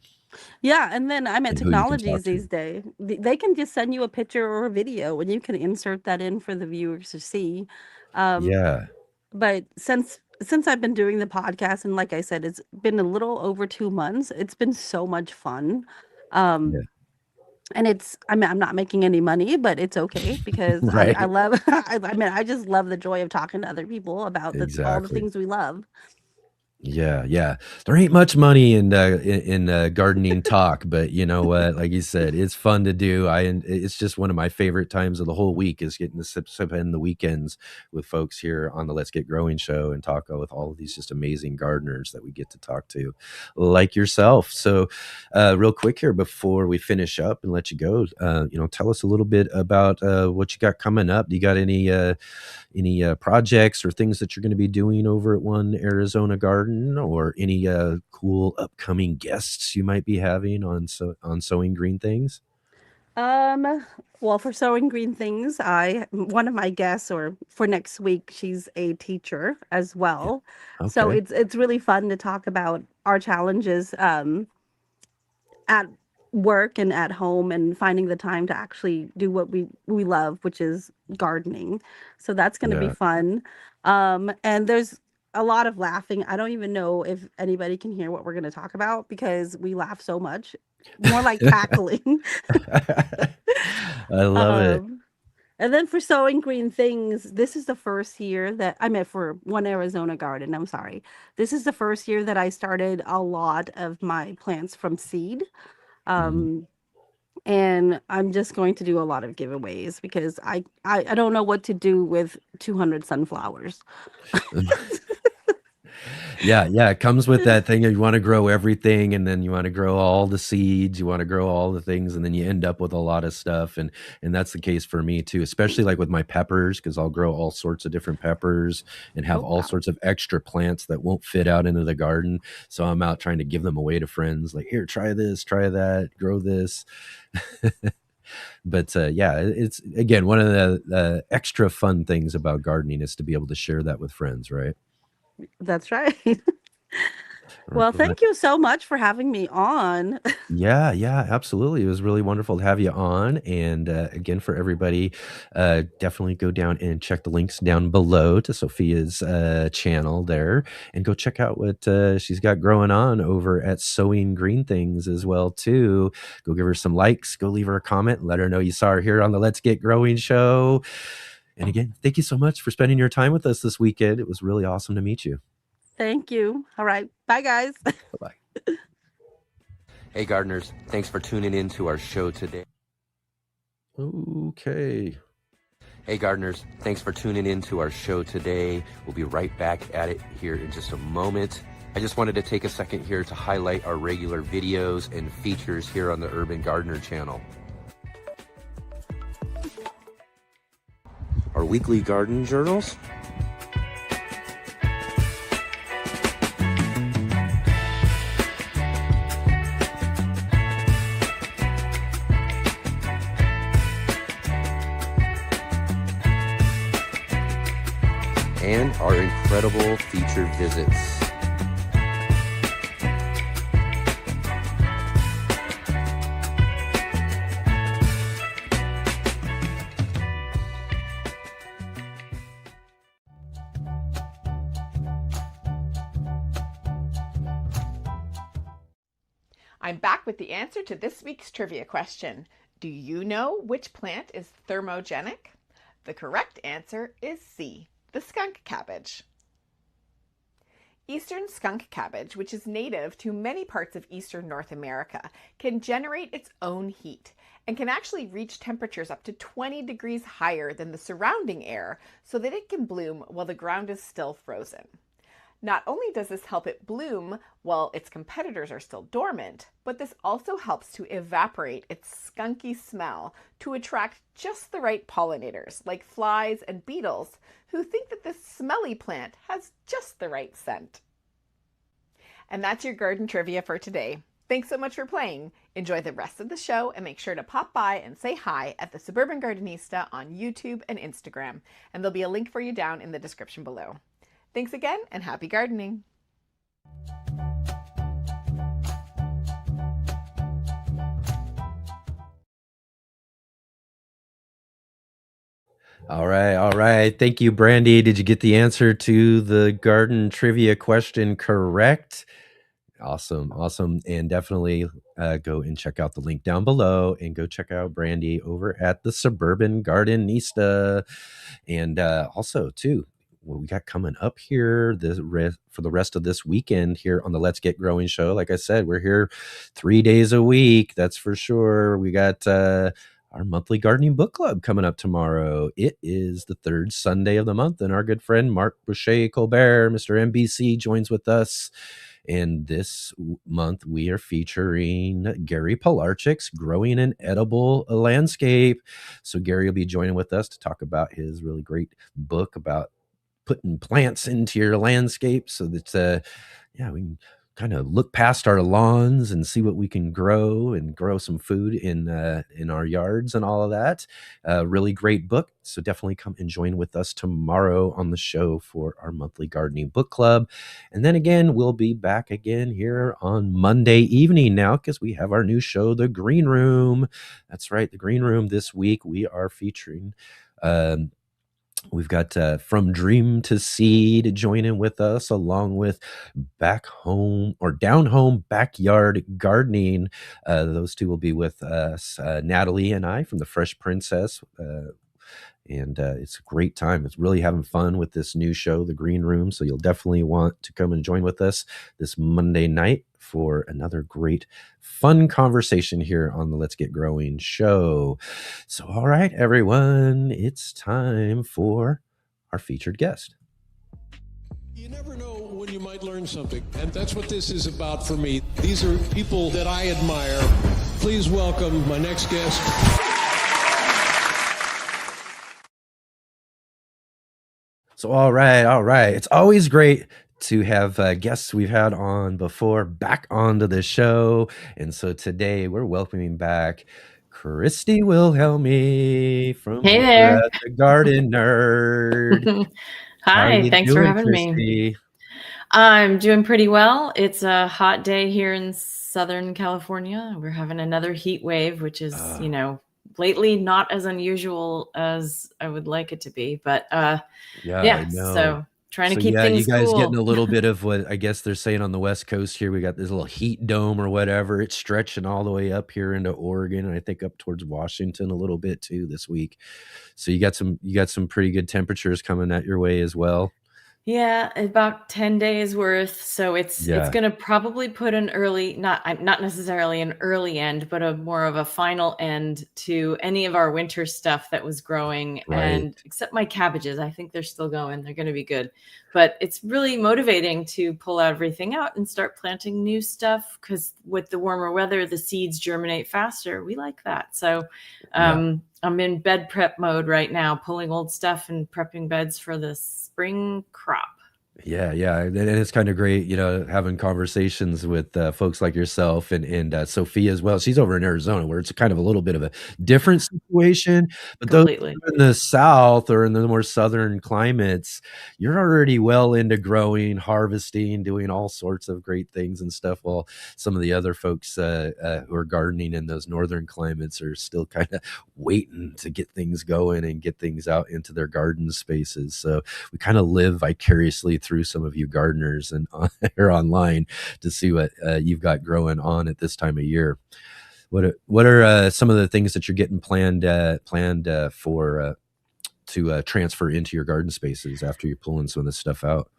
Yeah, and then I'm at And who you can talk technologies to. these days. They can just send you a picture or a video, and you can insert that in for the viewers to see. Um, Yeah. but since I've been doing the podcast, and like I said, it's been a little over 2 months. It's been so much fun. Yeah. Um, and I mean, I'm not making any money, but it's okay because I Right. love, I mean, I just love the joy of talking to other people about all the Exactly. things we love. Yeah, yeah. There ain't much money in gardening talk, but you know what? Like you said, it's fun to do. It's just one of my favorite times of the whole week is getting to sip in the weekends with folks here on the Let's Get Growing show and talk with all of these just amazing gardeners that we get to talk to, like yourself. So, real quick here before we finish up and let you go, tell us a little bit about what you got coming up. Do you got any projects or things that you're going to be doing over at One Arizona Garden, or any cool upcoming guests you might be having on Sowing Green Things? Um, well, for sewing green things, one of my guests, or for next week, she's a teacher as Yeah. well. So Okay. it's really fun to talk about our challenges at work and at home, and finding the time to actually do what we love, which is gardening. So that's going to be Yeah. fun. And there's a lot of laughing. I don't even know if anybody can hear what we're going to talk about because we laugh so much. More like cackling. I love it. Um, and then for sowing green things, this is the first year that I meant for One Arizona Garden. I'm sorry. This is the first year that I started a lot of my plants from seed. Mhm. Um, and I'm just going to do a lot of giveaways because I don't know what to do with 200 sunflowers. Yeah. It comes with that thing. You want to grow everything, and then you want to grow all the seeds. You want to grow all the things, and then you end up with a lot of stuff. And that's the case for me too, especially like with my peppers, because I'll grow all sorts of different peppers and have all sorts of extra plants that won't fit out into the garden. So I'm out trying to give them away to friends. Like, here, try this, try that, grow this. But yeah, it's again one of the extra fun things about gardening is to be able to share that with friends, right? That's right. Well, thank you so much for having me on. Yeah, absolutely. It was really wonderful to have you on. And again, for everybody, definitely go down and check the links down below to Sophea's channel there, and go check out what she's got growing on over at Sowing Green Things as well too. Go give her some likes, go leave her a comment, let her know you saw her here on the Let's Get Growing show. And again, thank you so much for spending your time with us this weekend. It was really awesome to meet you. Thank you. All right. Bye, guys. Bye-bye. Hey, gardeners. Thanks for tuning in to our show today. Okay. Hey, gardeners. Thanks for tuning in to our show today. We'll be right back at it here in just a moment. I just wanted to take a second here to highlight our regular videos and features here on the Urban Gardener channel. Our weekly garden journals, and our incredible featured visits. I'm back with the answer to this week's trivia question. Do you know which plant is thermogenic? The correct answer is C, the skunk cabbage. Eastern skunk cabbage, which is native to many parts of eastern North America, can generate its own heat and can actually reach temperatures up to 20 degrees higher than the surrounding air so that it can bloom while the ground is still frozen. Not only does this help it bloom while its competitors are still dormant, but this also helps to evaporate its skunky smell to attract just the right pollinators, like flies and beetles, who think that this smelly plant has just the right scent. And that's your garden trivia for today. Thanks so much for playing. Enjoy the rest of the show, and make sure to pop by and say hi at the Suburban Gardenista on YouTube and Instagram, and there'll be a link for you down in the description below. Thanks again, and happy gardening! All right. Thank you, Brandy. Did you get the answer to the garden trivia question correct? Awesome. And definitely go and check out the link down below, and go check out Brandy over at the Suburban Gardenista. And also, too, what we got coming up here for the rest of this weekend here on the Let's Get Growing show. Like I said, we're here 3 days a week. That's for sure. We got our monthly gardening book club coming up tomorrow. It is the third Sunday of the month, and our good friend Mark Boucher Colbert, Mr. NBC, joins with us. And this month we are featuring Gary Pilarchik's Growing an Edible Landscape. So Gary will be joining with us to talk about his really great book about putting plants into your landscape, so that we can kind of look past our lawns and see what we can grow, and grow some food in our yards and all of that. Really great book. So definitely come and join with us tomorrow on the show for our monthly gardening book club. And then again, we'll be back again here on Monday evening now, because we have our new show, The Green Room. That's right, The Green Room. This week we are featuring we've got From Dream to Seed joining with us, along with Back Home or Down Home Backyard Gardening. Those two will be with us, Natalie and I from the Fresh Princess. And it's a great time. It's really having fun with this new show, The Green Room. So you'll definitely want to come and join with us this Monday night for another great, fun conversation here on the Let's Get Growing show. So, all right, everyone, it's time for our featured guest. You never know when you might learn something, and that's what this is about for me. These are people that I admire. Please welcome my next guest. So, all right. It's always great to have guests we've had on before back onto the show. And so today we're welcoming back Christy Wilhelmi from Hey over there. at the Gardenerd. How are Hi, you thanks for doing, having me. Christy? I'm doing pretty well. It's a hot day here in Southern California. We're having another heat wave, which is, lately not as unusual as I would like it to be. But Yeah, I yeah, know. so trying to So keep yeah, you things guys getting cool. a little bit of what I guess they're saying on the West Coast here. We got this little heat dome or whatever. It's stretching all the way up here into Oregon, and I think up towards Washington a little bit too this week. So you got some pretty good temperatures coming at your way as well. Yeah, about 10 days worth. So it's Yeah. going to probably put an early, not necessarily an early end, but a more of a final end to any of our winter stuff that was growing. Right. And except my cabbages, I think they're still going. They're going to be good. But it's really motivating to pull everything out and start planting new stuff, because with the warmer weather, the seeds germinate faster. We like that. So I'm in bed prep mode right now, pulling old stuff and prepping beds for the spring crop. Yeah, and it's kind of great, having conversations with folks like yourself and Sophia as well. She's over in Arizona, where it's kind of a little bit of a different situation. But those Completely. in the South or in the more southern climates, you're already well into growing, harvesting, doing all sorts of great things and stuff. While some of the other folks who are gardening in those northern climates are still kind of waiting to get things going and get things out into their garden spaces. So we kind of live vicariously through some of you gardeners and or online to see what you've got growing on at this time of year. What are some of the things that you're getting planned for to transfer into your garden spaces after you're pulling some of this stuff out?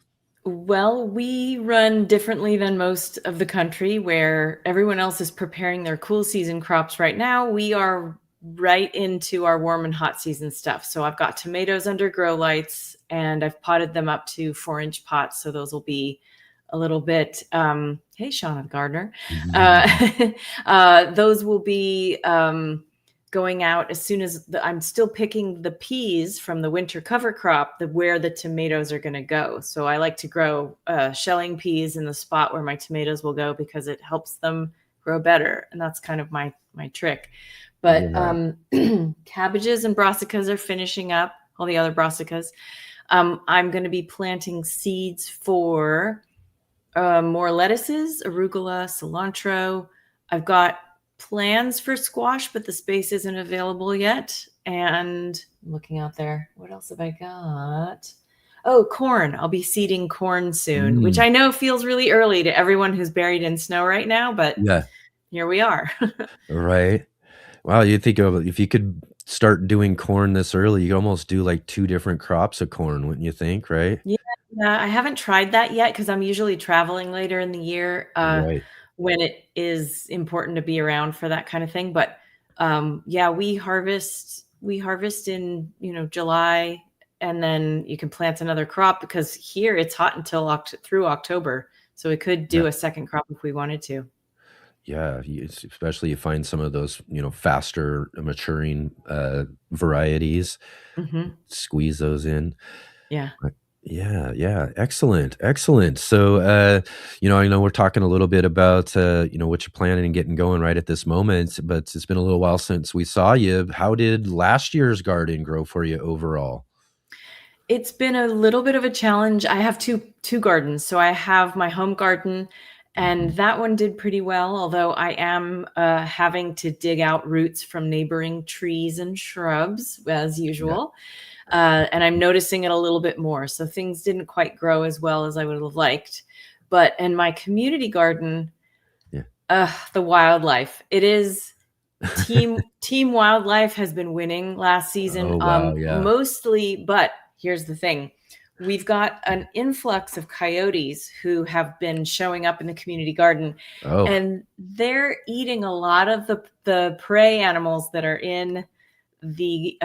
Well, we run differently than most of the country, where everyone else is preparing their cool season crops right now. We are right into our warm and hot season stuff. So I've got tomatoes under grow lights, and I've potted them up to 4-inch pots. So those will be a little bit, hey, Shauna Gardner, those will be going out as soon as I'm still picking the peas from the winter cover crop, where the tomatoes are going to go. So I like to grow shelling peas in the spot where my tomatoes will go, because it helps them grow better. And that's kind of my trick. But cabbages and brassicas are finishing up, all the other brassicas. I'm going to be planting seeds for more lettuces, arugula, cilantro. I've got plans for squash, but the space isn't available yet. And I'm looking out there, what else have I got? Oh, corn. I'll be seeding corn soon, which I know feels really early to everyone who's buried in snow right now, but here we are. Right. Wow, you think of if you could start doing corn this early, you could almost do like 2 different crops of corn, wouldn't you think, right? Yeah, I haven't tried that yet, because I'm usually traveling later in the year Right. when it is important to be around for that kind of thing. But we harvest in July, and then you can plant another crop, because here it's hot until through October. So we could do a second crop if we wanted to. Yeah, especially you find some of those, faster maturing varieties, squeeze those in. Yeah. Yeah. Excellent. So, I know we're talking a little bit about, what you're planning and getting going right at this moment, but it's been a little while since we saw you. How did last year's garden grow for you overall? It's been a little bit of a challenge. I have two gardens. So I have my home garden, and that one did pretty well, although I am having to dig out roots from neighboring trees and shrubs as usual. And I'm noticing it a little bit more. So things didn't quite grow as well as I would have liked. But in my community garden, the wildlife, it is team wildlife has been winning last season. Mostly, but here's the thing. We've got an influx of coyotes who have been showing up in the community garden, and they're eating a lot of the prey animals that are in the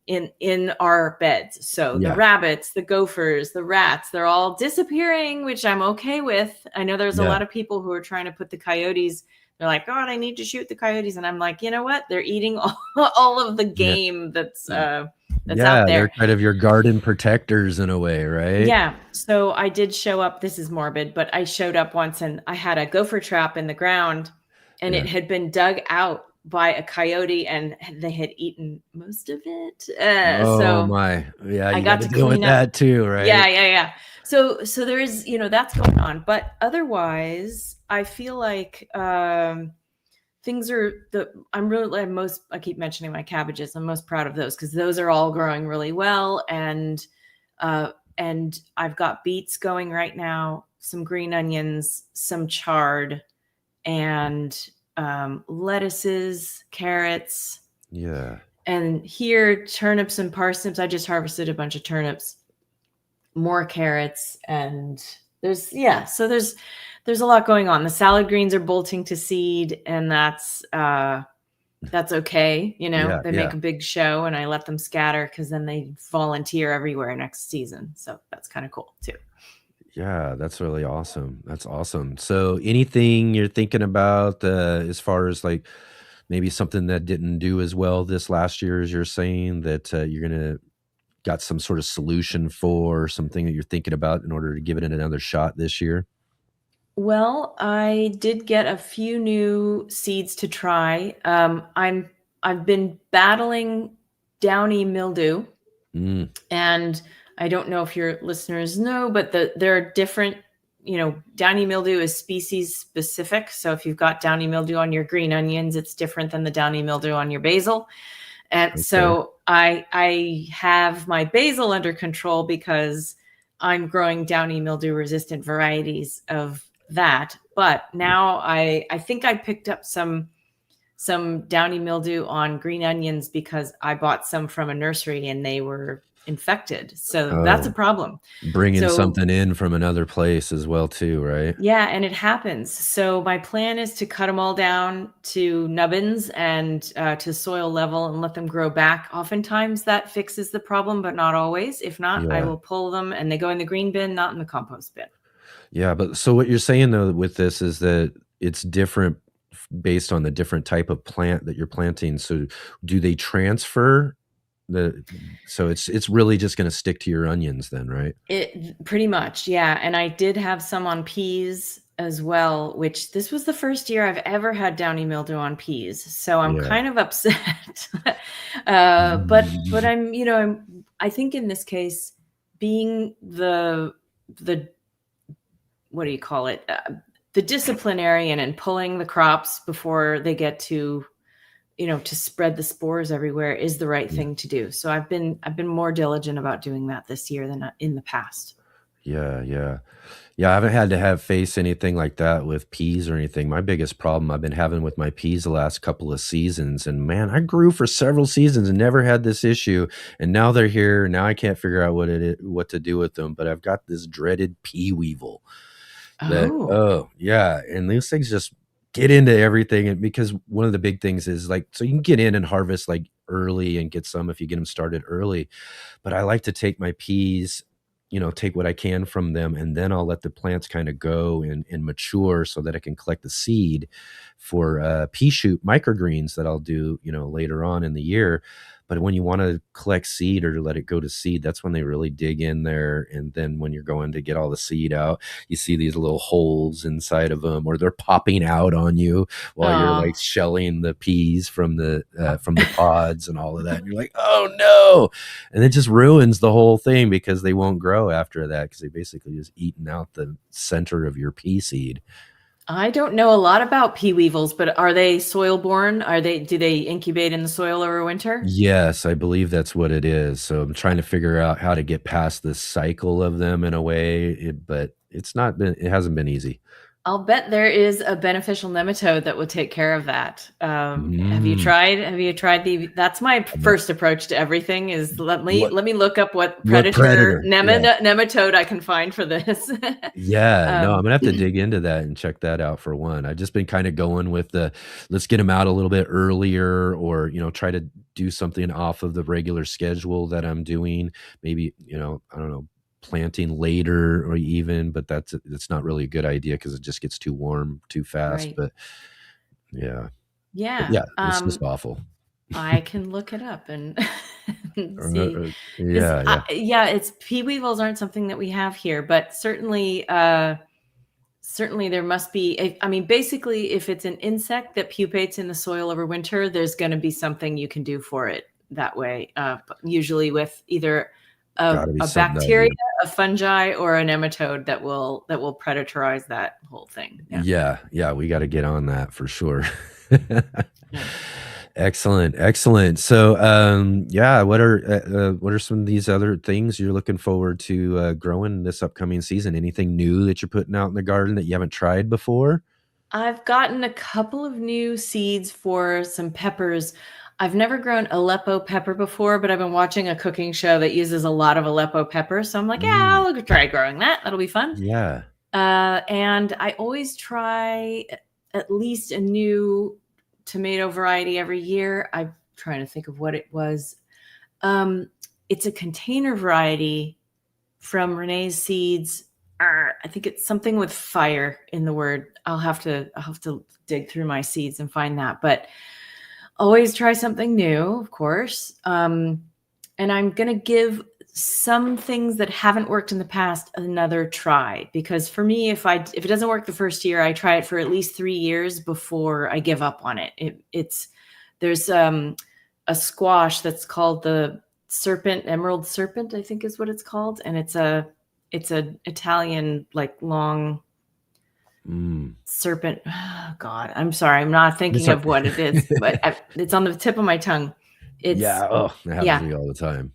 in our beds. So Yeah. the rabbits, the gophers, the rats, they're all disappearing, which I'm okay with. I know there's a Yeah. lot of people who are trying to put the coyotes. They're like, oh, I need to shoot the coyotes, and I'm like, you know what? They're eating all of the Yeah. game that's Yeah, out there. they're kind of your garden protectors in a way, right? Yeah. So I did show up. This is morbid, but I showed up once and I had a gopher trap in the ground, and Yeah. it had been dug out by a coyote and they had eaten most of it. Oh So my. Yeah, I you got got to to deal with clean up. that too, right? Yeah. So there is, that's going on. But otherwise, I feel like things are I keep mentioning my cabbages. I'm most proud of those because those are all growing really well. And I've got beets going right now, some green onions, some chard, and lettuces, carrots. Yeah. And here, turnips and parsnips. I just harvested a bunch of turnips, more carrots, and there's a lot going on. The salad greens are bolting to seed, and that's okay. Yeah, They make a big show, and I let them scatter because then they volunteer everywhere next season. So that's kind of cool too. Yeah, that's really awesome. That's awesome. So anything you're thinking about as far as like maybe something that didn't do as well this last year as you're saying that you're going to got some sort of solution for, something that you're thinking about in order to give it another shot this year? Well, I did get a few new seeds to try. I've been battling downy mildew, Mm, and I don't know if your listeners know, but there are different, downy mildew is species specific. So if you've got downy mildew on your green onions, it's different than the downy mildew on your basil. And okay. so I have my basil under control because I'm growing downy mildew resistant varieties of that. But now I think I picked up some downy mildew on green onions because I bought some from a nursery and they were infected. So that's a Oh, problem. bringing So something in from another place as well too, right? yeah, and it happens. So my plan is to cut them all down to nubbins and to soil level and let them grow back. Oftentimes that fixes the problem, but not always. If not, I Yeah. will pull them and they go in the green bin, not in the compost bin. Yeah, but so what you're saying though with this is that it's different based on the different type of plant that you're planting. So do they transfer so it's really just going to stick to your onions then, right? It pretty much, yeah. And I did have some on peas as well, which this was the first year I've ever had downy mildew on peas. So I'm Yeah. kind of upset. But I think in this case, being the what do you call it? The disciplinarian and pulling the crops before they get to spread the spores everywhere is the right thing to do. So I've been more diligent about doing that this year than in the past. Yeah. I haven't had to face anything like that with peas or anything. My biggest problem I've been having with my peas the last couple of seasons, and man, I grew for several seasons and never had this issue. And now they're here. Now I can't figure out what to do with them. But I've got this dreaded pea weevil. Yeah, and these things just get into everything. And because one of the big things is like, so you can get in and harvest like early and get some if you get them started early. But I like to take my peas, take what I can from them, and then I'll let the plants kind of go and mature so that I can collect the seed for pea shoot microgreens that I'll do, later on in the year. But when you want to collect seed or to let it go to seed, that's when they really dig in there. And then when you're going to get all the seed out, you see these little holes inside of them, or they're popping out on you while you're like shelling the peas from the pods and all of that. And you're like, oh no. And it just ruins the whole thing because they won't grow after that because they basically just eaten out the center of your pea seed. I don't know a lot about pea weevils, but are they soil borne? Do they incubate in the soil over winter? Yes, I believe that's what it is. So I'm trying to figure out how to get past this cycle of them in a way, but it hasn't been easy. I'll bet there is a beneficial nematode that will take care of that. Have you Mm. tried that's my first approach to everything is let me look up what What predator, predator? Yeah. nematode I can find for this. Yeah, no, I'm Um, gonna have to dig into that and check that out for one. I've just been kind of going with the let's get them out a little bit earlier, or try to do something off of the regular schedule that I'm doing. Maybe, I don't know, planting later or even, but that's not really a good idea because it just gets too warm too fast. right. But yeah. But Yeah. yeah, it's just awful. I can look it up and see. Yeah, yeah. It's pea weevils aren't something that we have here, but certainly there must be. I mean, basically, if it's an insect that pupates in the soil over winter, there's going to be something you can do for it that way. Usually with either Gotta be a something that bacteria, a fungi, or a nematode that will predatorize that whole thing. Yeah, we got to get on that for sure. Yeah. Excellent. So, what are some of these other things you're looking forward to growing this upcoming season? Anything new that you're putting out in the garden that you haven't tried before? I've gotten a couple of new seeds for some peppers. I've never grown Aleppo pepper before, but I've been watching a cooking show that uses a lot of Aleppo pepper. So I'm like, yeah, I'll try growing that. That'll be fun. Yeah. And I always try at least a new tomato variety every year. I'm trying to think of what it was. It's a container variety from Renee's Seeds. I think it's something with fire in the word. I'll have to dig through my seeds and find that. But always try something new, of course. And I'm gonna give some things that haven't worked in the past another try, because for me, if it doesn't work the first year, I try it for at least 3 years before I give up on it. There's a squash that's called the emerald serpent, I think is what it's called, and it's a Italian like long serpent. Oh, God, I'm sorry, I'm not thinking of what it is, but it's on the tip of my tongue. That happens to me all the time.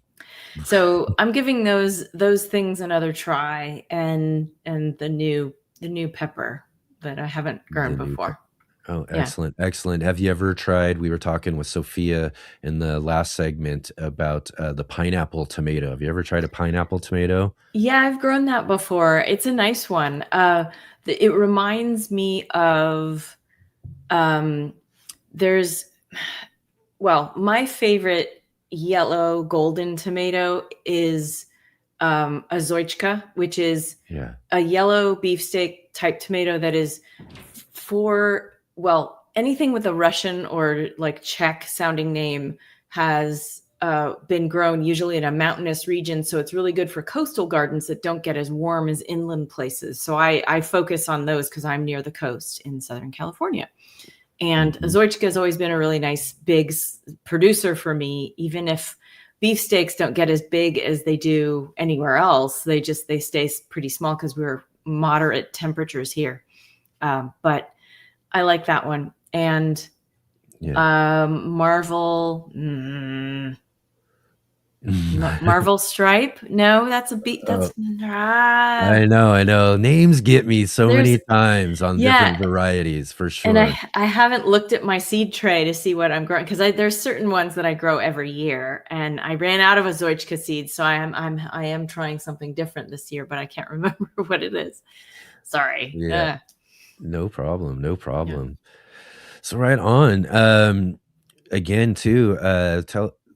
So I'm giving those things another try, and the new pepper that I haven't grown before. Oh, excellent. Have you ever tried, we were talking with Sophia in the last segment about the pineapple tomato. Have you ever tried a pineapple tomato? Yeah, I've grown that before. It's a nice one. It reminds me of my favorite yellow golden tomato is a Zoychka, which is a yellow beefsteak type tomato that is anything with a Russian or like Czech sounding name has been grown usually in a mountainous region. So it's really good for coastal gardens that don't get as warm as inland places. So I focus on those because I'm near the coast in Southern California. And Zoychka has always been a really nice big producer for me, even if beefsteaks don't get as big as they do anywhere else. They stay pretty small because we're moderate temperatures here. But I like that one. And Marvel stripe. No, that's I know. Names get me so many times on different varieties, for sure. And I haven't looked at my seed tray to see what I'm growing, because there's certain ones that I grow every year, and I ran out of a Zoychka seed, so I am trying something different this year, but I can't remember what it is. Sorry. Yeah. No problem. Yeah. So right on. Again, too,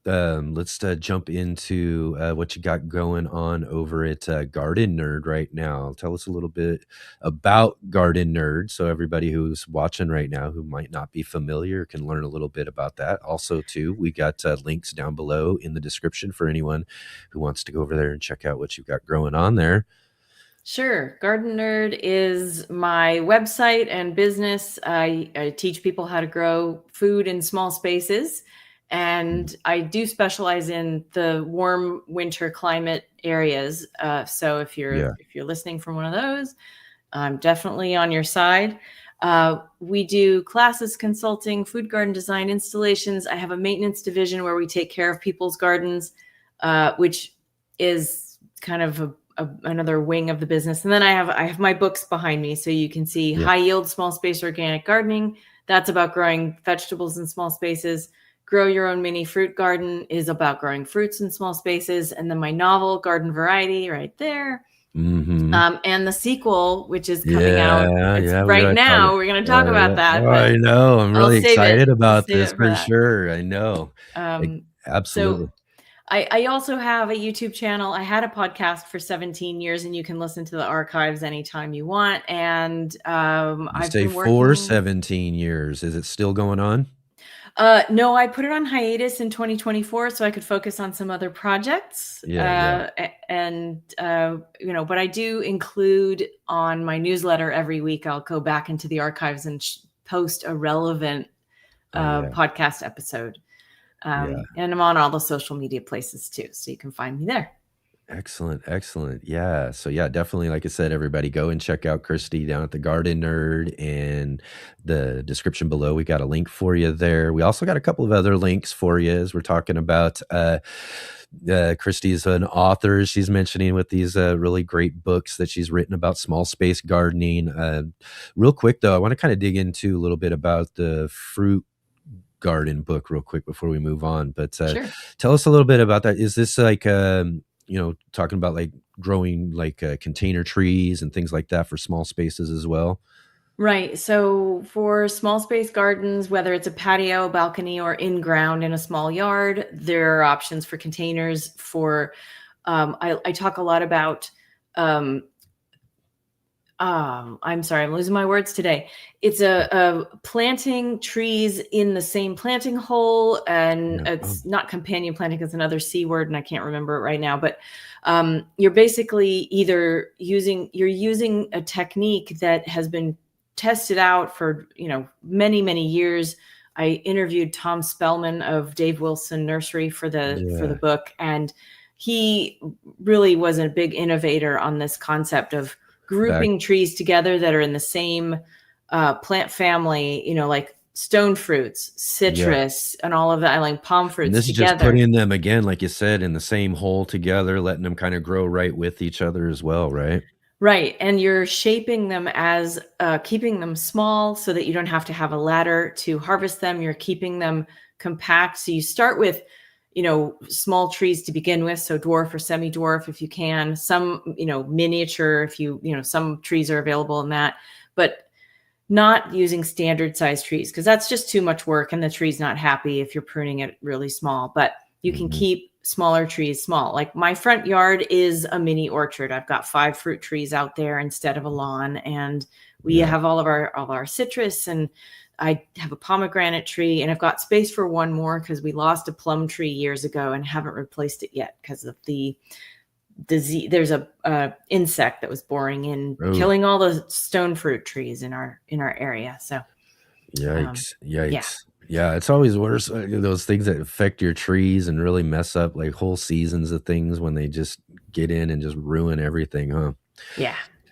let's jump into what you got going on over at Gardenerd right now. Tell us a little bit about Gardenerd, so everybody who's watching right now who might not be familiar can learn a little bit about that. Also, too, we got links down below in the description for anyone who wants to go over there and check out what you've got growing on there. Sure. Gardenerd is my website and business. I teach people how to grow food in small spaces. And I do specialize in the warm winter climate areas. So if you're listening from one of those, I'm definitely on your side. We do classes, consulting, food garden design, installations. I have a maintenance division where we take care of people's gardens, which is kind of another wing of the business. And then I have my books behind me, so you can see Yeah. High Yield Small Space Organic Gardening. That's about growing vegetables in small spaces. Grow Your Own Mini Fruit Garden is about growing fruits in small spaces. And then my novel, Garden Variety, right there. Mm-hmm. And the sequel, which is coming out right now. We're going to talk about that. Oh, I know. I'm really excited about this for that. sure. I know. Absolutely. So I also have a YouTube channel. I had a podcast for 17 years, and you can listen to the archives anytime you want. And I've been working for 17 years. Is it still going on? No, I put it on hiatus in 2024 so I could focus on some other projects. And but I do include on my newsletter every week. I'll go back into the archives and post a relevant podcast episode. And I'm on all the social media places too, so you can find me there. Excellent. Yeah. So yeah, definitely, like I said, everybody go and check out Christy down at the Gardenerd. And the description below, we got a link for you there. We also got a couple of other links for you as we're talking about Christy's an author. She's mentioning with these really great books that she's written about small space gardening. Real quick though, I want to kind of dig into a little bit about the fruit garden book real quick before we move on. But Sure. Tell us a little bit about that. Is this like talking about like growing like container trees and things like that for small spaces as well? Right. So for small space gardens, whether it's a patio, balcony, or in ground in a small yard, there are options for containers for, I talk a lot about, I'm sorry, I'm losing my words today. It's a planting trees in the same planting hole, and it's not companion planting, it's another C word, and I can't remember it right now. But you're basically either using a technique that has been tested out for many years. I interviewed Tom Spellman of Dave Wilson Nursery for the book, and he really was a big innovator on this concept of grouping trees together that are in the same plant family, like stone fruits, citrus, and all of that, like palm fruits. And this together. is just putting them, again, like you said, in the same hole together, letting them kind of grow right with each other as well, right? Right. And you're shaping them as keeping them small so that you don't have to have a ladder to harvest them. You're keeping them compact. So you start with small trees to begin with. So dwarf or semi-dwarf, if you can, some, miniature, if some trees are available in that, but not using standard size trees, because that's just too much work. And the tree's not happy if you're pruning it really small, but you can keep smaller trees small. Like my front yard is a mini orchard. I've got 5 fruit trees out there instead of a lawn. And we have all of our citrus, and I have a pomegranate tree, and I've got space for one more because we lost a plum tree years ago and haven't replaced it yet because of the disease. There's a insect that was boring in, killing all the stone fruit trees in our area. So yikes. Yeah, it's always worse. Those things that affect your trees and really mess up like whole seasons of things when they just get in and just ruin everything, huh?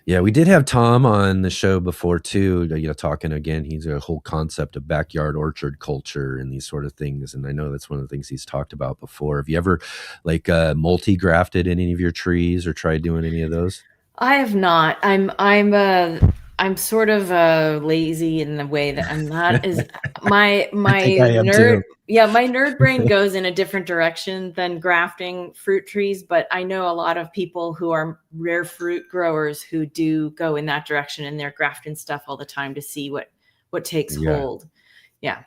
Yeah, we did have Tom on the show before too, talking again. He's a whole concept of backyard orchard culture and these sort of things. And I know that's one of the things he's talked about before. Have you ever like multi-grafted any of your trees or tried doing any of those? I have not. I'm sort of lazy in the way that I'm not as my nerd. Yeah, my nerd brain goes in a different direction than grafting fruit trees, but I know a lot of people who are rare fruit growers who do go in that direction, and they're grafting stuff all the time to see what takes hold. Yeah.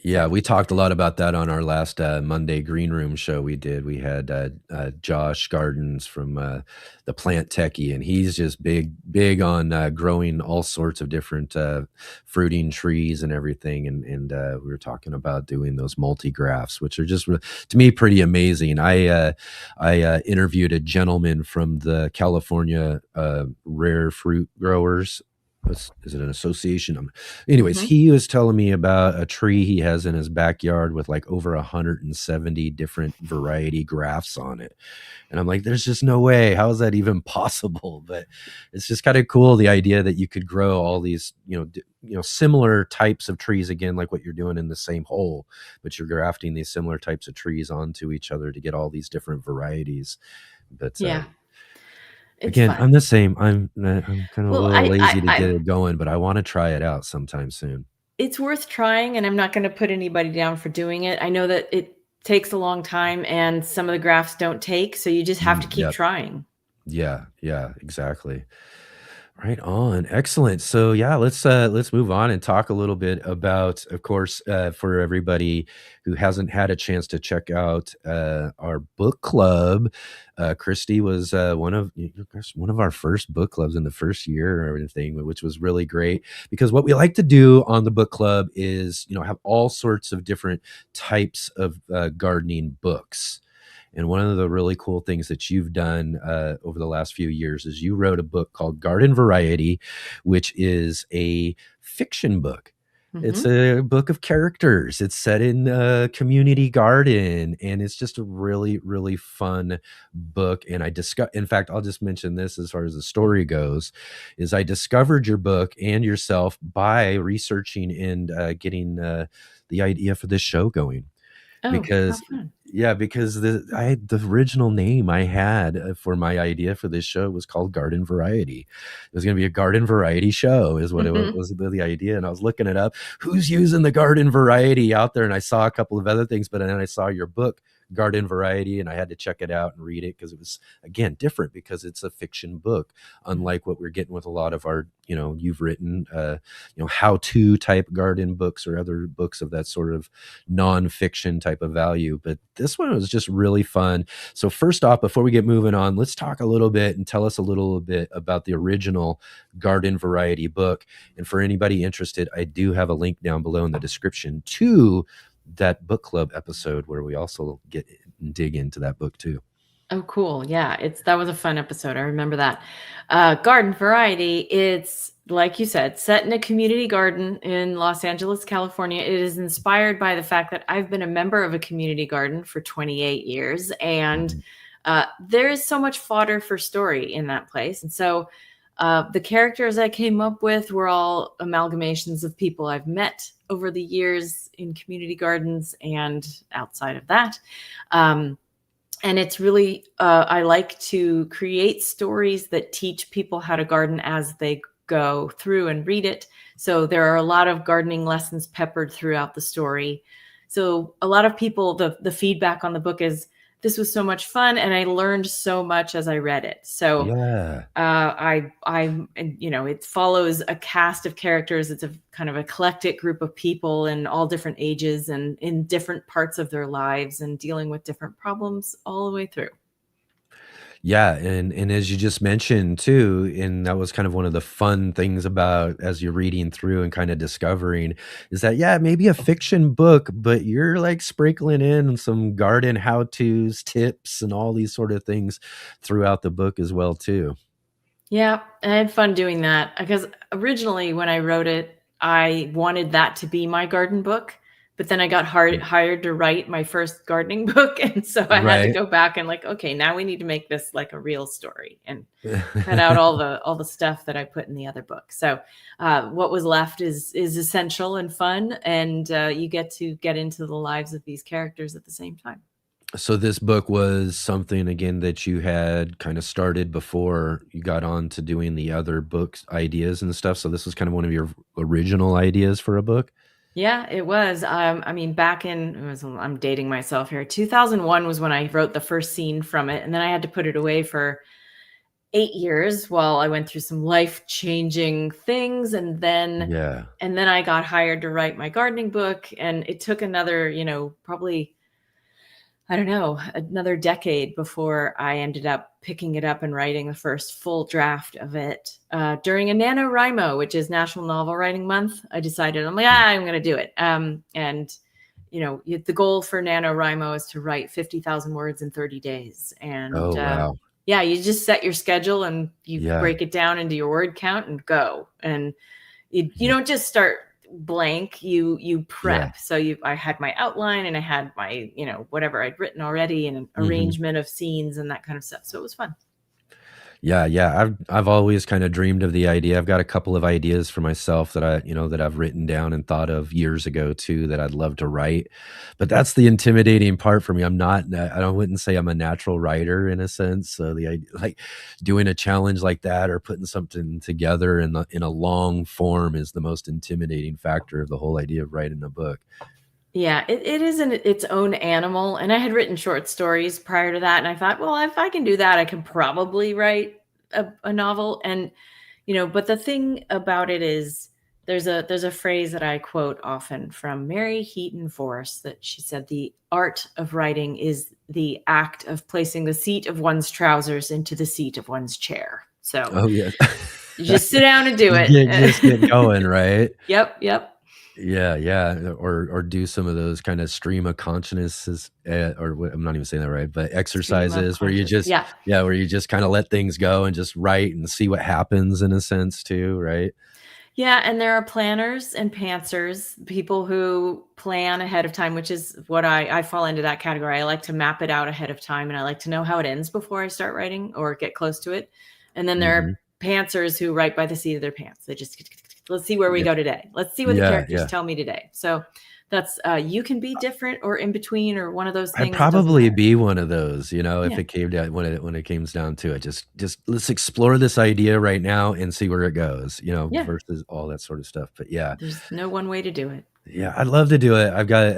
Yeah, we talked a lot about that on our last Monday Green Room show we did. We had Josh Gardens from the Plant Techie, and he's just big on growing all sorts of different fruiting trees and everything. And we were talking about doing those multi-grafts, which are just, to me, pretty amazing. I interviewed a gentleman from the California Rare Fruit Growers. Is it an association? Anyways, he was telling me about a tree he has in his backyard with like over 170 different variety grafts on it. And I'm like, there's just no way. How is that even possible? But it's just kind of cool, the idea that you could grow all these, similar types of trees, again, like what you're doing in the same hole, but you're grafting these similar types of trees onto each other to get all these different varieties. But It's Again, fun. I'm the same. I'm kind of a Well, little lazy to get I it going, but I want to try it out sometime soon. it's worth trying, and I'm not going to put anybody down for doing it. I know that it takes a long time, and some of the graphs don't take, so you just have to keep Yep. trying. Yeah, yeah, exactly. Right on. Excellent. So yeah, let's move on and talk a little bit about, of course, for everybody who hasn't had a chance to check out our book club. Christy was one of our first book clubs in the first year or anything, which was really great because what we like to do on the book club is, have all sorts of different types of gardening books. And one of the really cool things that you've done over the last few years is you wrote a book called Garden Variety, which is a fiction book. It's Mhm. a book of characters. It's set in a community garden, and it's just a really, really fun book. And in fact, I'll just mention this as far as the story goes, is I discovered your book and yourself by researching and getting the idea for this show going Oh, how because fun. because the original name I had for my idea for this show was called Garden Variety. It was going to be a garden variety show is what it Mhm. was the idea. And I was looking it up, who's using the garden variety out there? And I saw a couple of other things, but then I saw your book, Garden Variety, and I had to check it out and read it because it was, again, different because it's a fiction book, unlike what we're getting with a lot of our, you've written, how-to type garden books or other books of that sort of nonfiction type of value. But this one was just really fun. So first off, before we get moving on, let's talk a little bit and tell us a little bit about the original Garden Variety book. And for anybody interested, I do have a link down below in the description to that book club episode where we also dig into that book too. Oh, cool. Yeah, that was a fun episode. I remember that. Garden Variety, it's like you said, set in a community garden in Los Angeles, California. It is inspired by the fact that I've been a member of a community garden for 28 years, and there is so much fodder for story in that place. And so the characters I came up with were all amalgamations of people I've met over the years in community gardens and outside of that. And it's really, I like to create stories that teach people how to garden as they go through and read it. So there are a lot of gardening lessons peppered throughout the story. So a lot of people, the feedback on the book is, this was so much fun, and I learned so much as I read it. So Yeah. it follows a cast of characters. It's a kind of eclectic group of people in all different ages and in different parts of their lives and dealing with different problems all the way through. Yeah, and as you just mentioned too, and that was kind of one of the fun things about as you're reading through and kind of discovering is that yeah, maybe a fiction book, but you're like sprinkling in some garden how-tos, tips, and all these sort of things throughout the book as well too. Yeah, I had fun doing that because originally when I wrote it, I wanted that to be my garden book, but then I got hired to write my first gardening book, and so I had to Right. go back and like, okay, now we need to make this like a real story and cut out all the stuff that I put in the other book. So what was left is essential and fun, and you get to get into the lives of these characters at the same time. So this book was something again that you had kind of started before you got on to doing the other books ideas and stuff. So this was kind of one of your original ideas for a book. Yeah, it was. I mean, I'm dating myself here. 2001 was when I wrote the first scene from it, and then I had to put it away for 8 years while I went through some life-changing things, and then Yeah. I got hired to write my gardening book, and it took another, probably, I don't know, another decade before I ended up picking it up and writing the first full draft of it. During a NaNoWriMo, which is National Novel Writing Month, I decided, I'm going to do it. The goal for NaNoWriMo is to write 50,000 words in 30 days. And Oh wow. yeah, you just set your schedule and you Yeah. break it down into your word count and go. And you don't just start blank, you prep. So I had my outline and I had my, whatever I'd written already and an arrangement of scenes and that kind of stuff. So it was fun. Yeah. I've always kind of dreamed of the idea. I've got a couple of ideas for myself that that I've written down and thought of years ago too that I'd love to write. But that's the intimidating part for me. I wouldn't say I'm a natural writer in a sense. So the idea, like doing a challenge like that or putting something together in a long form is the most intimidating factor of the whole idea of writing a book. Yeah, it is its own animal. And I had written short stories prior to that. And I thought, well, if I can do that, I can probably write a novel. And, but the thing about it is there's a phrase that I quote often from Mary Heaton Forrest that she said, the art of writing is the act of placing the seat of one's trousers into the seat of one's chair. So Oh yeah. you just sit down and do it. Just get going, right? Yep. Yeah, or do some of those kind of stream of consciousness, I'm not even saying that right, but exercises where you just where you just kind of let things go and just write and see what happens in a sense too, right? Yeah, and there are planners and pantsers, people who plan ahead of time, which is what I fall into that category. I like to map it out ahead of time, and I like to know how it ends before I start writing or get close to it. And then there are pantsers who write by the seat of their pants. They just let's see where we go today. Let's see what the characters tell me today. So that's you can be different or in between or one of those things. I'd probably be one of those, if it came down when it comes down to it. Just let's explore this idea right now and see where it goes, versus all that sort of stuff. But yeah, there's no one way to do it. Yeah, I'd love to do it. I've got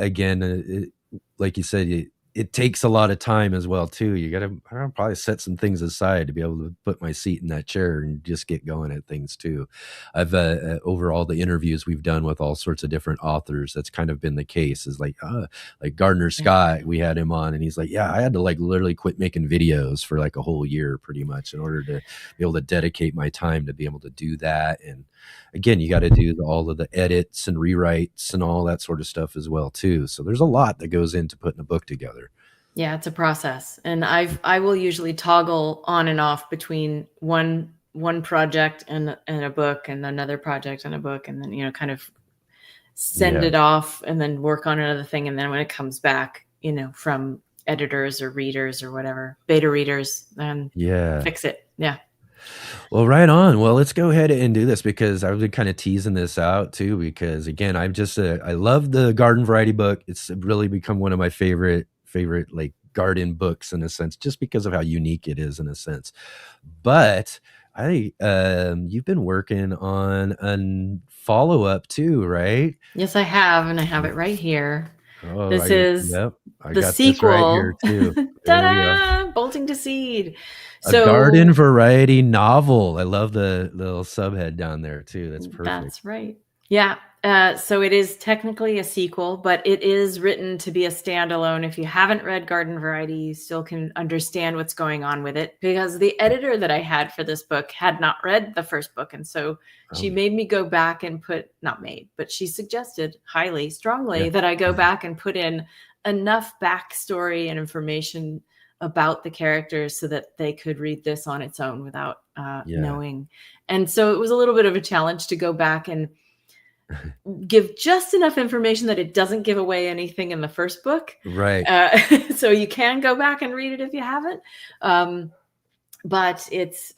like you said, it takes a lot of time as well too. You got to probably set some things aside to be able to put my seat in that chair and just get going at things too. I've over all the interviews we've done with all sorts of different authors, that's kind of been the case. Is like Gardner Scott, we had him on, and he's like, yeah, I had to like literally quit making videos for like a whole year pretty much in order to be able to dedicate my time to be able to do that. And again, you got to do all of the edits and rewrites and all that sort of stuff as well too. So there's a lot that goes into putting a book together. Yeah, it's a process. And I will usually toggle on and off between one project and a book and another project and a book, and then, kind of send it off and then work on another thing. And then when it comes back, from editors or readers or whatever, beta readers, then fix it. Yeah. Well, right on. Well, let's go ahead and do this because I've been kind of teasing this out too, because again, I love the garden variety book. It's really become one of my favorite like garden books in a sense, just because of how unique it is in a sense. But you've been working on a follow-up too, right? Yes, I have, and I have it right here. Oh, this is I the got sequel. This right here too. Ta-da! Bolting to Seed. A garden variety novel. I love the little subhead down there too. That's perfect. That's right. Yeah. So it is technically a sequel, but it is written to be a standalone. If you haven't read Garden Variety, you still can understand what's going on with it, because the editor that I had for this book had not read the first book. And so she made me go back and but she suggested strongly that I go back and put in enough backstory and information about the characters so that they could read this on its own without knowing. And so it was a little bit of a challenge to go back and give just enough information that it doesn't give away anything in the first book. Right. So you can go back and read it if you haven't. But it's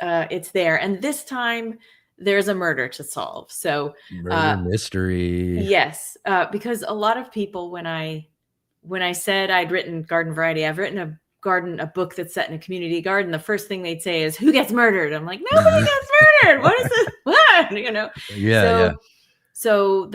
there. And this time there's a murder to solve. So murder mystery. Yes. Because a lot of people, when I said I'd written Garden Variety, I've written a book that's set in a community garden, the first thing they'd say is, who gets murdered? I'm like, nobody gets murdered. What is it? What? So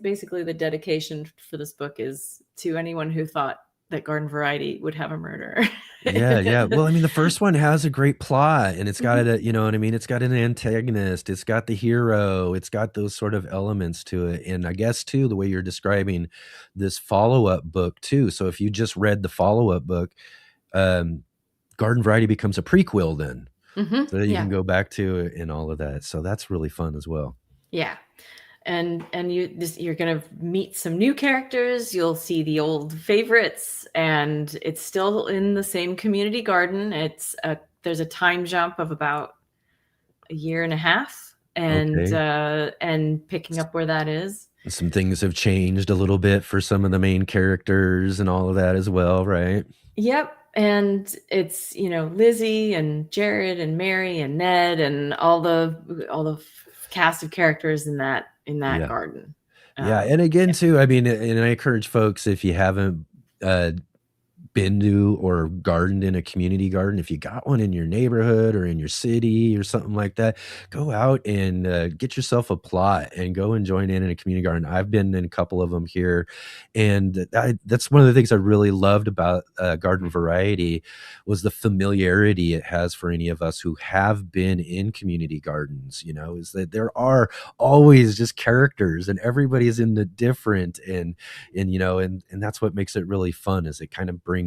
basically the dedication for this book is to anyone who thought that Garden Variety would have a murderer. Yeah. Well, I mean, the first one has a great plot, and it's got it's got an antagonist, it's got the hero, it's got those sort of elements to it. And I guess too, the way you're describing this follow-up book too. So if you just read the follow-up book, Garden Variety becomes a prequel then, so that you can go back to it and all of that. So that's really fun as well. Yeah. And you're going to meet some new characters. You'll see the old favorites, and it's still in the same community garden. There's a time jump of about a year and a half, and picking up where that is. Some things have changed a little bit for some of the main characters and all of that as well, right? Yep. and it's, Lizzie and Jared and Mary and Ned and all the cast of characters in that Yeah. garden. Yeah. And again, too, I mean, and I encourage folks, if you haven't been to or gardened in a community garden, if you got one in your neighborhood or in your city or something like that, go out and get yourself a plot and go and join in a community garden. I've been in a couple of them here, and that's one of the things I really loved about Garden Variety was the familiarity it has for any of us who have been in community gardens. Is that there are always just characters, and everybody's in the different, and that's what makes it really fun, is it kind of brings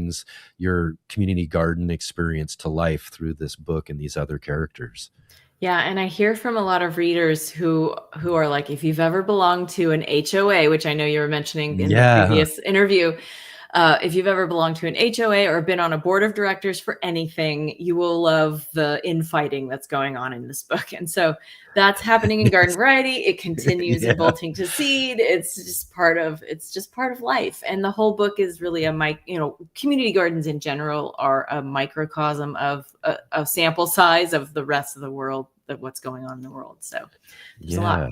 your community garden experience to life through this book and these other characters. Yeah, and I hear from a lot of readers who are like, if you've ever belonged to an HOA, which I know you were mentioning in the previous interview, if you've ever belonged to an HOA or been on a board of directors for anything, you will love the infighting that's going on in this book. And so that's happening in Garden Variety. It continues in Bolting to Seed. It's just part of life. And the whole book is really community gardens in general are a microcosm of a sample size of the rest of the world, of what's going on in the world. So there's a lot.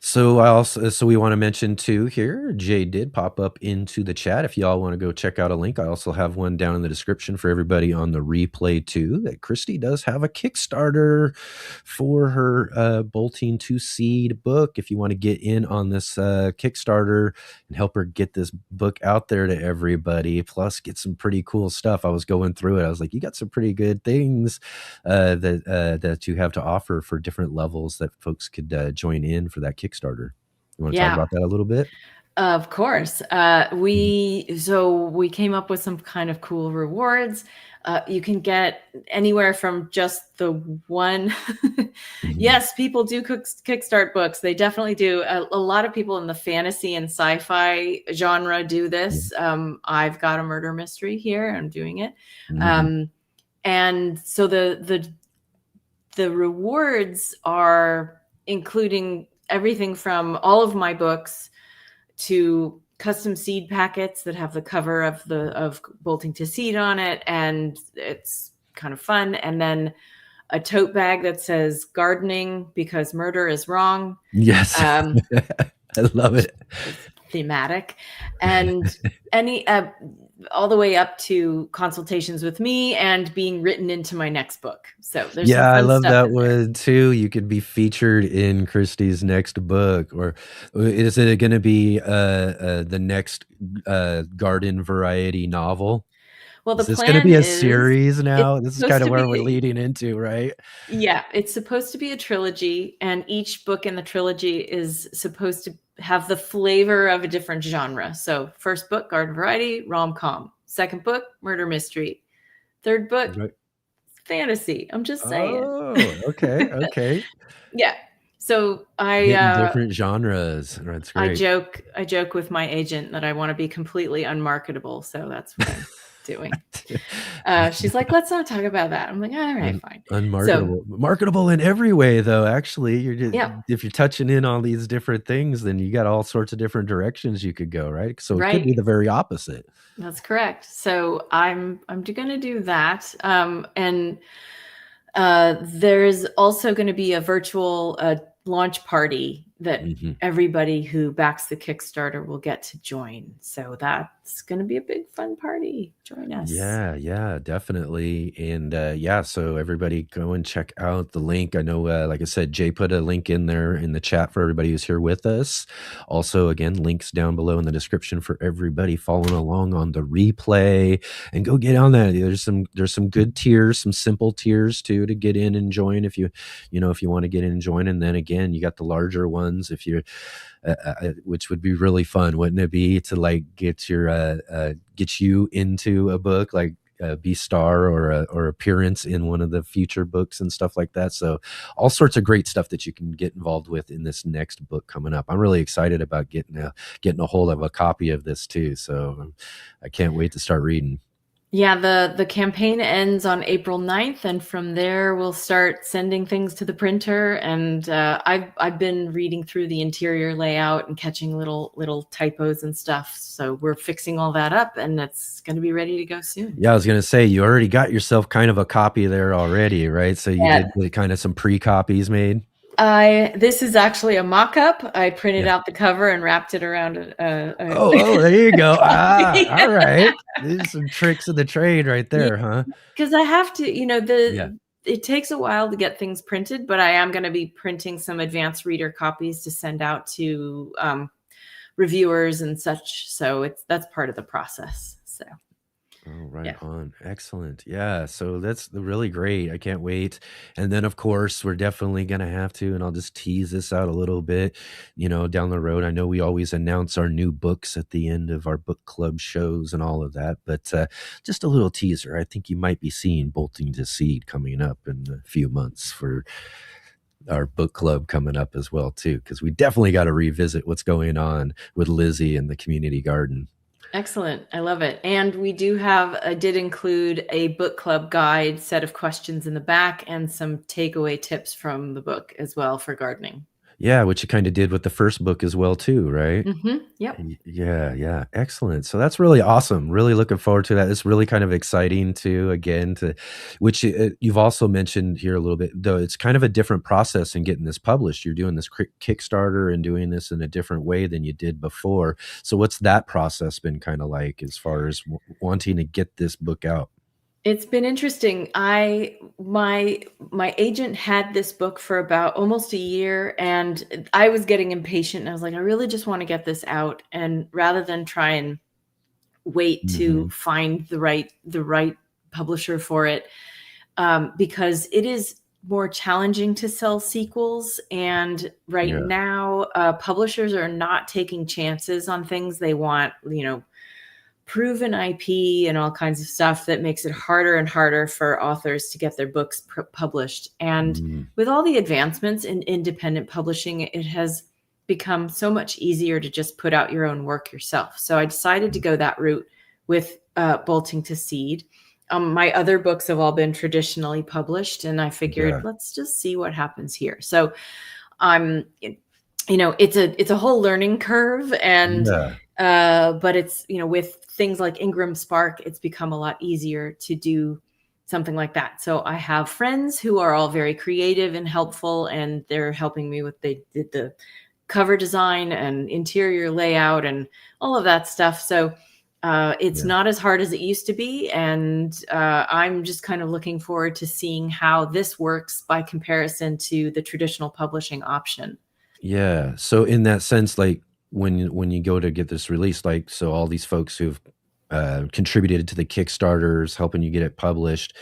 So we want to mention too here, Jay did pop up into the chat. If y'all want to go check out a link, I also have one down in the description for everybody on the replay too, that Christy does have a Kickstarter for her Bolting to Seed book. If you want to get in on this Kickstarter and help her get this book out there to everybody, plus get some pretty cool stuff. I was going through it. I was like, you got some pretty good things that you have to offer for different levels that folks could join in for that Kickstarter. You want to talk about that a little bit? Of course. We came up with some kind of cool rewards. You can get anywhere from just the one. Yes, people do kickstart books. They definitely do. A lot of people in the fantasy and sci-fi genre do this. I've got a murder mystery here. I'm doing it. And so the rewards are including everything from all of my books to custom seed packets that have the cover of Bolting to Seed on it, and it's kind of fun. And then a tote bag that says "Gardening because murder is wrong." Yes, I love it. Thematic, and any all the way up to consultations with me and being written into my next book. So there's I love that one too. You could be featured in Christy's next book, or is it going to be the next Garden Variety novel? Well, the is this plan going to be a is, series now? This is kind of where we're leading into, right? Yeah, it's supposed to be a trilogy, and each book in the trilogy is supposed to have the flavor of a different genre. So first book, Garden Variety, rom-com. Second book, murder mystery. Third book, fantasy. I'm just saying. Oh, okay. Yeah. So different genres. That's great. I joke with my agent that I want to be completely unmarketable. So that's what I'm doing. She's like, let's not talk about that. I'm like, all right, fine. Unmarketable. Marketable in every way, though. Actually, if you're touching in on these different things, then you got all sorts of different directions you could go, right? So it could be the very opposite. That's correct. So I'm going to do that. And there's also going to be a virtual launch party that everybody who backs the Kickstarter will get to join. So that's going to be a big fun party. Join us. Yeah, definitely. And so everybody go and check out the link. I know, like I said, Jay put a link in there in the chat for everybody who's here with us. Also, again, links down below in the description for everybody following along on the replay, and go get on that. There's some good tiers, some simple tiers too, to get in and join if you want to get in and join. And then again, you got the larger ones if you're which would be really fun, wouldn't it be, to like get you into a book, like be star or appearance in one of the future books and stuff like that. So all sorts of great stuff that you can get involved with in this next book coming up. I'm really excited about getting a hold of a copy of this too. So I can't wait to start reading. Yeah, the campaign ends on April 9th, and from there we'll start sending things to the printer. And I've been reading through the interior layout and catching little typos and stuff. So we're fixing all that up, and it's going to be ready to go soon. Yeah, I was gonna say you already got yourself kind of a copy there already, right? So you Yeah. did kind of some pre-copies made. This is actually a mock-up. I printed out the cover and wrapped it around Oh, there you go. copy. All right. These are some tricks of the trade right there, huh? Because I have to, it takes a while to get things printed, but I am going to be printing some advanced reader copies to send out to reviewers and such. So that's part of the process. So. Oh, right on. Excellent. Yeah. So that's really great. I can't wait. And then, of course, we're definitely going to have to, and I'll just tease this out a little bit, down the road. I know we always announce our new books at the end of our book club shows and all of that, but just a little teaser. I think you might be seeing Bolting to Seed coming up in a few months for our book club coming up as well, too, because we definitely got to revisit what's going on with Lizzie and the community garden. Excellent. I love it. And we did include a book club guide set of questions in the back and some takeaway tips from the book as well for gardening. Yeah, which you kind of did with the first book as well, too, right? Mm-hmm. Yep. Yeah. Excellent. So that's really awesome. Really looking forward to that. It's really kind of exciting too, again, which you've also mentioned here a little bit, though it's kind of a different process in getting this published. You're doing this Kickstarter and doing this in a different way than you did before. So what's that process been kind of like as far as wanting to get this book out? It's been interesting. My agent had this book for about almost a year, and I was getting impatient. And I was like, I really just want to get this out. And rather than try and wait to find the right publisher for it, because it is more challenging to sell sequels. And now, publishers are not taking chances on things. They want, proven IP and all kinds of stuff that makes it harder and harder for authors to get their books published. And with all the advancements in independent publishing, it has become so much easier to just put out your own work yourself. So I decided to go that route with Bolting to Seed. My other books have all been traditionally published, and I figured let's just see what happens here. So it's a whole learning curve, and but it's, with things like Ingram Spark, it's become a lot easier to do something like that. So I have friends who are all very creative and helpful, and they're helping me with the cover design and interior layout and all of that stuff. So it's not as hard as it used to be. And I'm just kind of looking forward to seeing how this works by comparison to the traditional publishing option. Yeah. So in that sense, like when you go to get this released, like, so all these folks who've contributed to the Kickstarters, helping you get it published.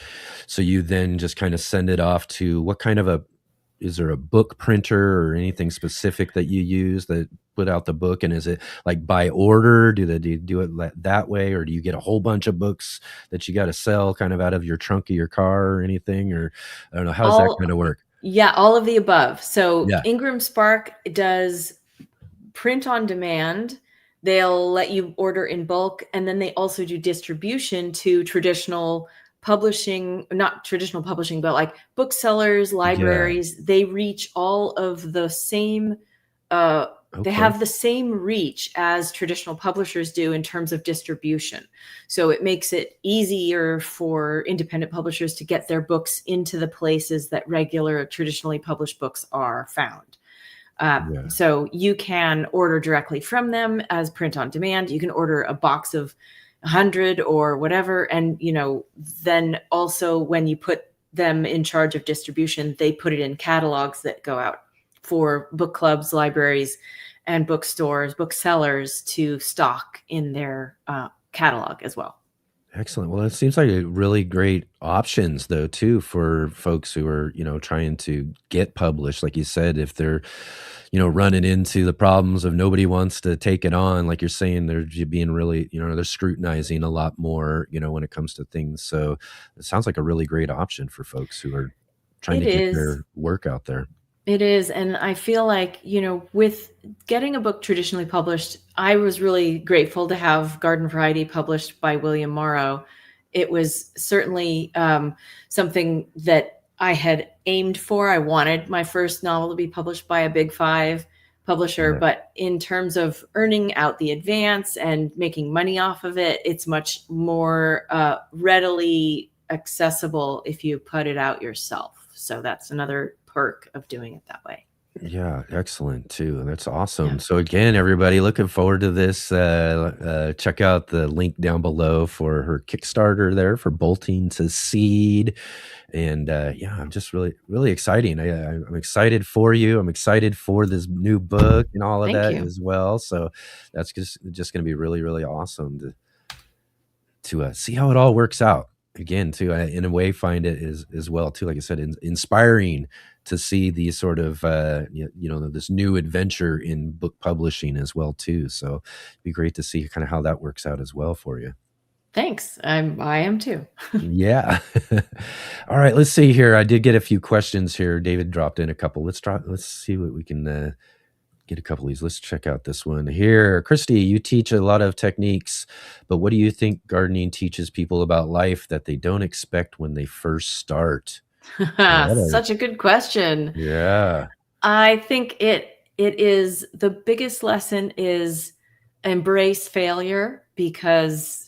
So you then just kind of send it off to what kind of is there a book printer or anything specific that you use that put out the book? And is it like by order? Do you do it that way? Or do you get a whole bunch of books that you got to sell kind of out of your trunk of your car or anything? Or I don't know, how does that kind of work? Yeah, all of the above. So Ingram Spark does print on demand. They'll let you order in bulk, and then they also do distribution to traditional publishing, not traditional publishing, but like booksellers, libraries. They reach all of the same, they have the same reach as traditional publishers do in terms of distribution. So it makes it easier for independent publishers to get their books into the places that regular traditionally published books are found. So you can order directly from them as print on demand. You can order a box of 100 or whatever. And, then also when you put them in charge of distribution, they put it in catalogs that go out for book clubs, libraries, and bookstores, booksellers to stock in their catalog as well. Excellent. Well, it seems like a really great options though, too, for folks who are, trying to get published. Like you said, if they're, running into the problems of nobody wants to take it on, like you're saying, they're being really, they're scrutinizing a lot more, when it comes to things. So it sounds like a really great option for folks who are trying to get their work out there. It is. And I feel like, with getting a book traditionally published, I was really grateful to have Garden Variety published by William Morrow. it was certainly something that I had aimed for. I wanted my first novel to be published by a Big Five publisher, but in terms of earning out the advance and making money off of it, it's much more readily accessible if you put it out yourself. So that's another perk of doing it that way. Yeah, excellent too. That's awesome. Yeah. So again, everybody looking forward to this. Check out the link down below for her Kickstarter there for Bolting to Seed. And yeah, I'm just really exciting. I'm excited for you. I'm excited for this new book and all of Thank that you. as well. So that's just going to be really awesome to see how it all works out. Again, too, I, in a way, find it as well too. Like I said, inspiring to see these sort of this new adventure in book publishing as well too. So it'd be great to see kind of how that works out as well for you. Thanks. I am too. Yeah. All right. Let's see here. I did get a few questions here. David dropped in a couple. Let's see what we can get a couple of these. Let's check out this one here. Christy, you teach a lot of techniques, but what do you think gardening teaches people about life that they don't expect when they first start? Such a good question. Yeah. I think it is the biggest lesson is embrace failure, because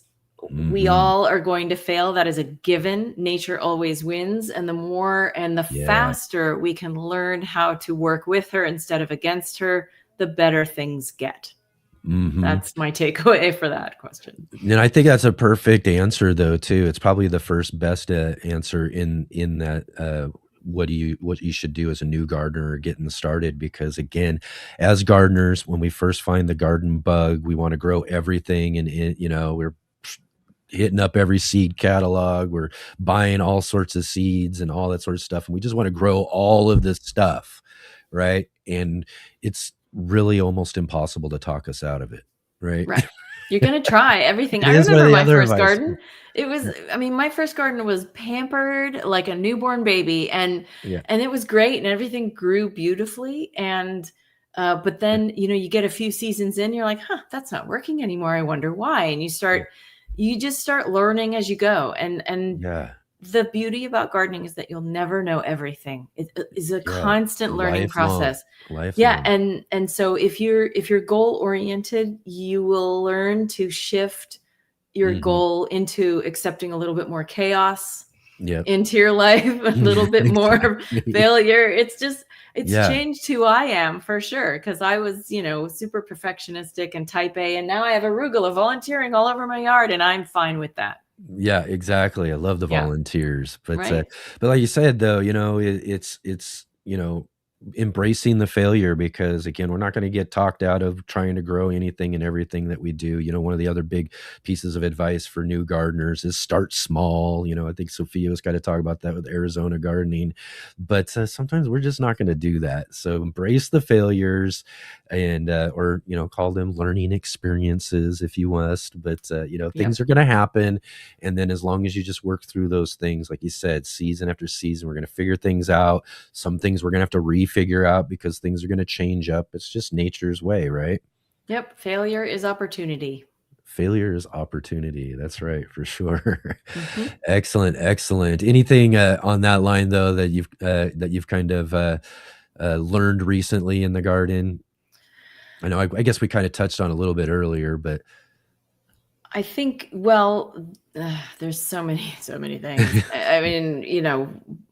we all are going to fail. That is a given. Nature always wins. And the more and the faster we can learn how to work with her instead of against her, the better things get. That's my takeaway for that question. And I think that's a perfect answer though, too. It's probably the first best answer in that, what you should do as a new gardener getting started, because again, as gardeners, when we first find the garden bug, we want to grow everything, and we're hitting up every seed catalog, we're buying all sorts of seeds and all that sort of stuff, and we just want to grow all of this stuff, right? And it's really almost impossible to talk us out of it, right? You're going to try everything. I remember my first garden. It was, my first garden was pampered like a newborn baby, and it was great, and everything grew beautifully. And but then you get a few seasons in, you're like, that's not working anymore. I wonder why. And you just start learning as you go. And the beauty about gardening is that you'll never know everything. It is a constant learning process. Lifelong. And so if you're goal oriented, you will learn to shift your goal into accepting a little bit more chaos into your life, a little bit more failure. It's changed who I am for sure, because I was, super perfectionistic and type A, and now I have arugula volunteering all over my yard, and I'm fine with that. Yeah, exactly. I love the volunteers, but like you said, though, it's embracing the failure, because again, we're not going to get talked out of trying to grow anything and everything that we do. One of the other big pieces of advice for new gardeners is start small. I think Sophia was going to talk about that with Arizona gardening, but sometimes we're just not going to do that. So embrace the failures, and or call them learning experiences if you must, but things are going to happen, and then as long as you just work through those things, like you said, season after season, we're going to figure things out. Some things we're going to have to figure out because things are going to change up. It's just nature's way, right? Yep. Failure is opportunity. Failure is opportunity. That's right, for sure. Excellent. Anything on that line though that you've kind of learned recently in the garden? I know, I guess we kind of touched on a little bit earlier, but I think, there's so many things.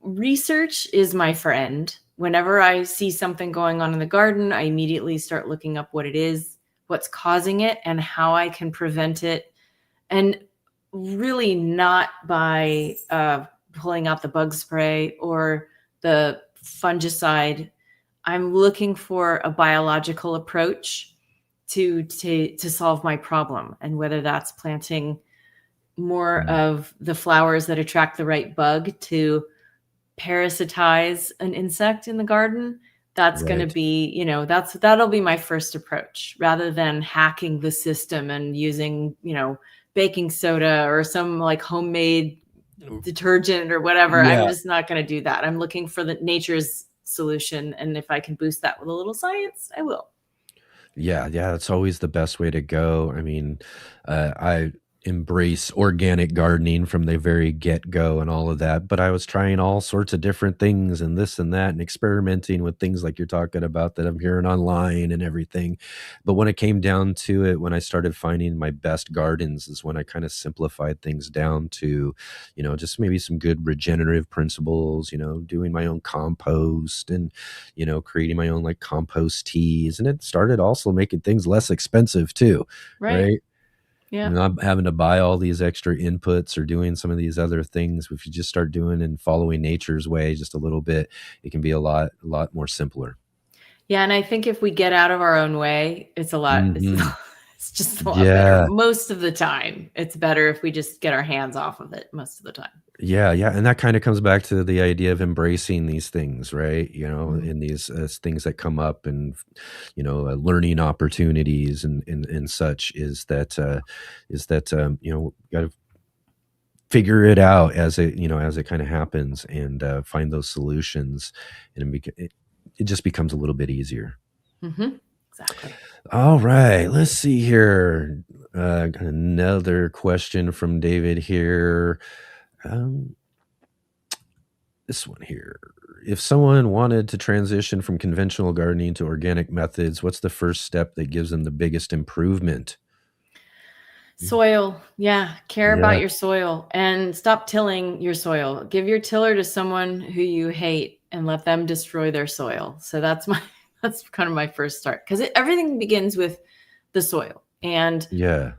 Research is my friend. Whenever I see something going on in the garden, I immediately start looking up what it is, what's causing it, and how I can prevent it. And really not by pulling out the bug spray or the fungicide. I'm looking for a biological approach to solve my problem. And whether that's planting more of the flowers that attract the right bug to parasitize an insect in the garden, that's going to be, that'll be my first approach, rather than hacking the system and using, baking soda or some like homemade detergent or whatever. I'm just not going to do that. I'm looking for the nature's solution. And if I can boost that with a little science, I will. Yeah, that's always the best way to go. I mean, embrace organic gardening from the very get-go and all of that, but I was trying all sorts of different things and this and that and experimenting with things like you're talking about that I'm hearing online and everything. But when it came down to it, when I started finding my best gardens is when I kind of simplified things down to, just maybe some good regenerative principles, doing my own compost and, creating my own like compost teas. And it started also making things less expensive too. Right. Yeah. Not having to buy all these extra inputs or doing some of these other things. If you just start doing and following nature's way just a little bit, it can be a lot more simpler. Yeah. And I think if we get out of our own way, it's a lot, Mhm. it's just a lot Yeah. better. Most of the time, it's better if we just get our hands off of it most of the time. Yeah. And that kind of comes back to the idea of embracing these things, right? Mhm. In these things that come up and, learning opportunities and such is that, got to figure it out as it kind of happens and find those solutions. And it just becomes a little bit easier. Mm-hmm. Exactly. All right, let's see here. Got another question from David here. This one here. If someone wanted to transition from conventional gardening to organic methods, what's the first step that gives them the biggest improvement? Soil. Yeah. Care Yeah. about your soil and stop tilling your soil. Give your tiller to someone who you hate and let them destroy their soil. So that's kind of my first start, because everything begins with the soil. And Yeah.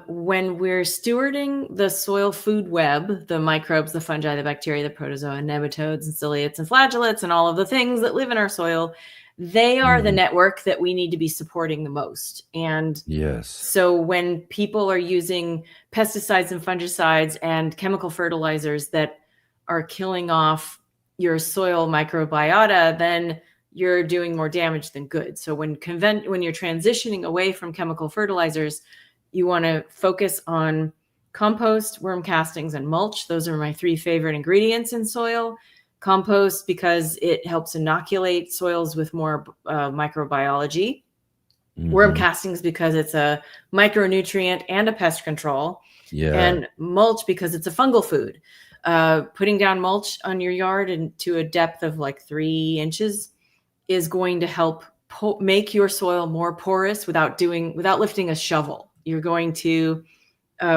when we're stewarding the soil food web, the microbes, the fungi, the bacteria, the protozoa, nematodes and ciliates and flagellates and all of the things that live in our soil, they are the network that we need to be supporting the most. And Yes. so when people are using pesticides and fungicides and chemical fertilizers that are killing off your soil microbiota, then you're doing more damage than good. So when you're transitioning away from chemical fertilizers, you want to focus on compost, worm castings, and mulch. Those are my 3 favorite ingredients in soil. Compost, because it helps inoculate soils with more microbiology. Worm castings, because it's a micronutrient and a pest control. Yeah. And mulch, because it's a fungal food. Putting down mulch on your yard and to a depth of like 3 inches is going to help make your soil more porous without lifting a shovel. You're going to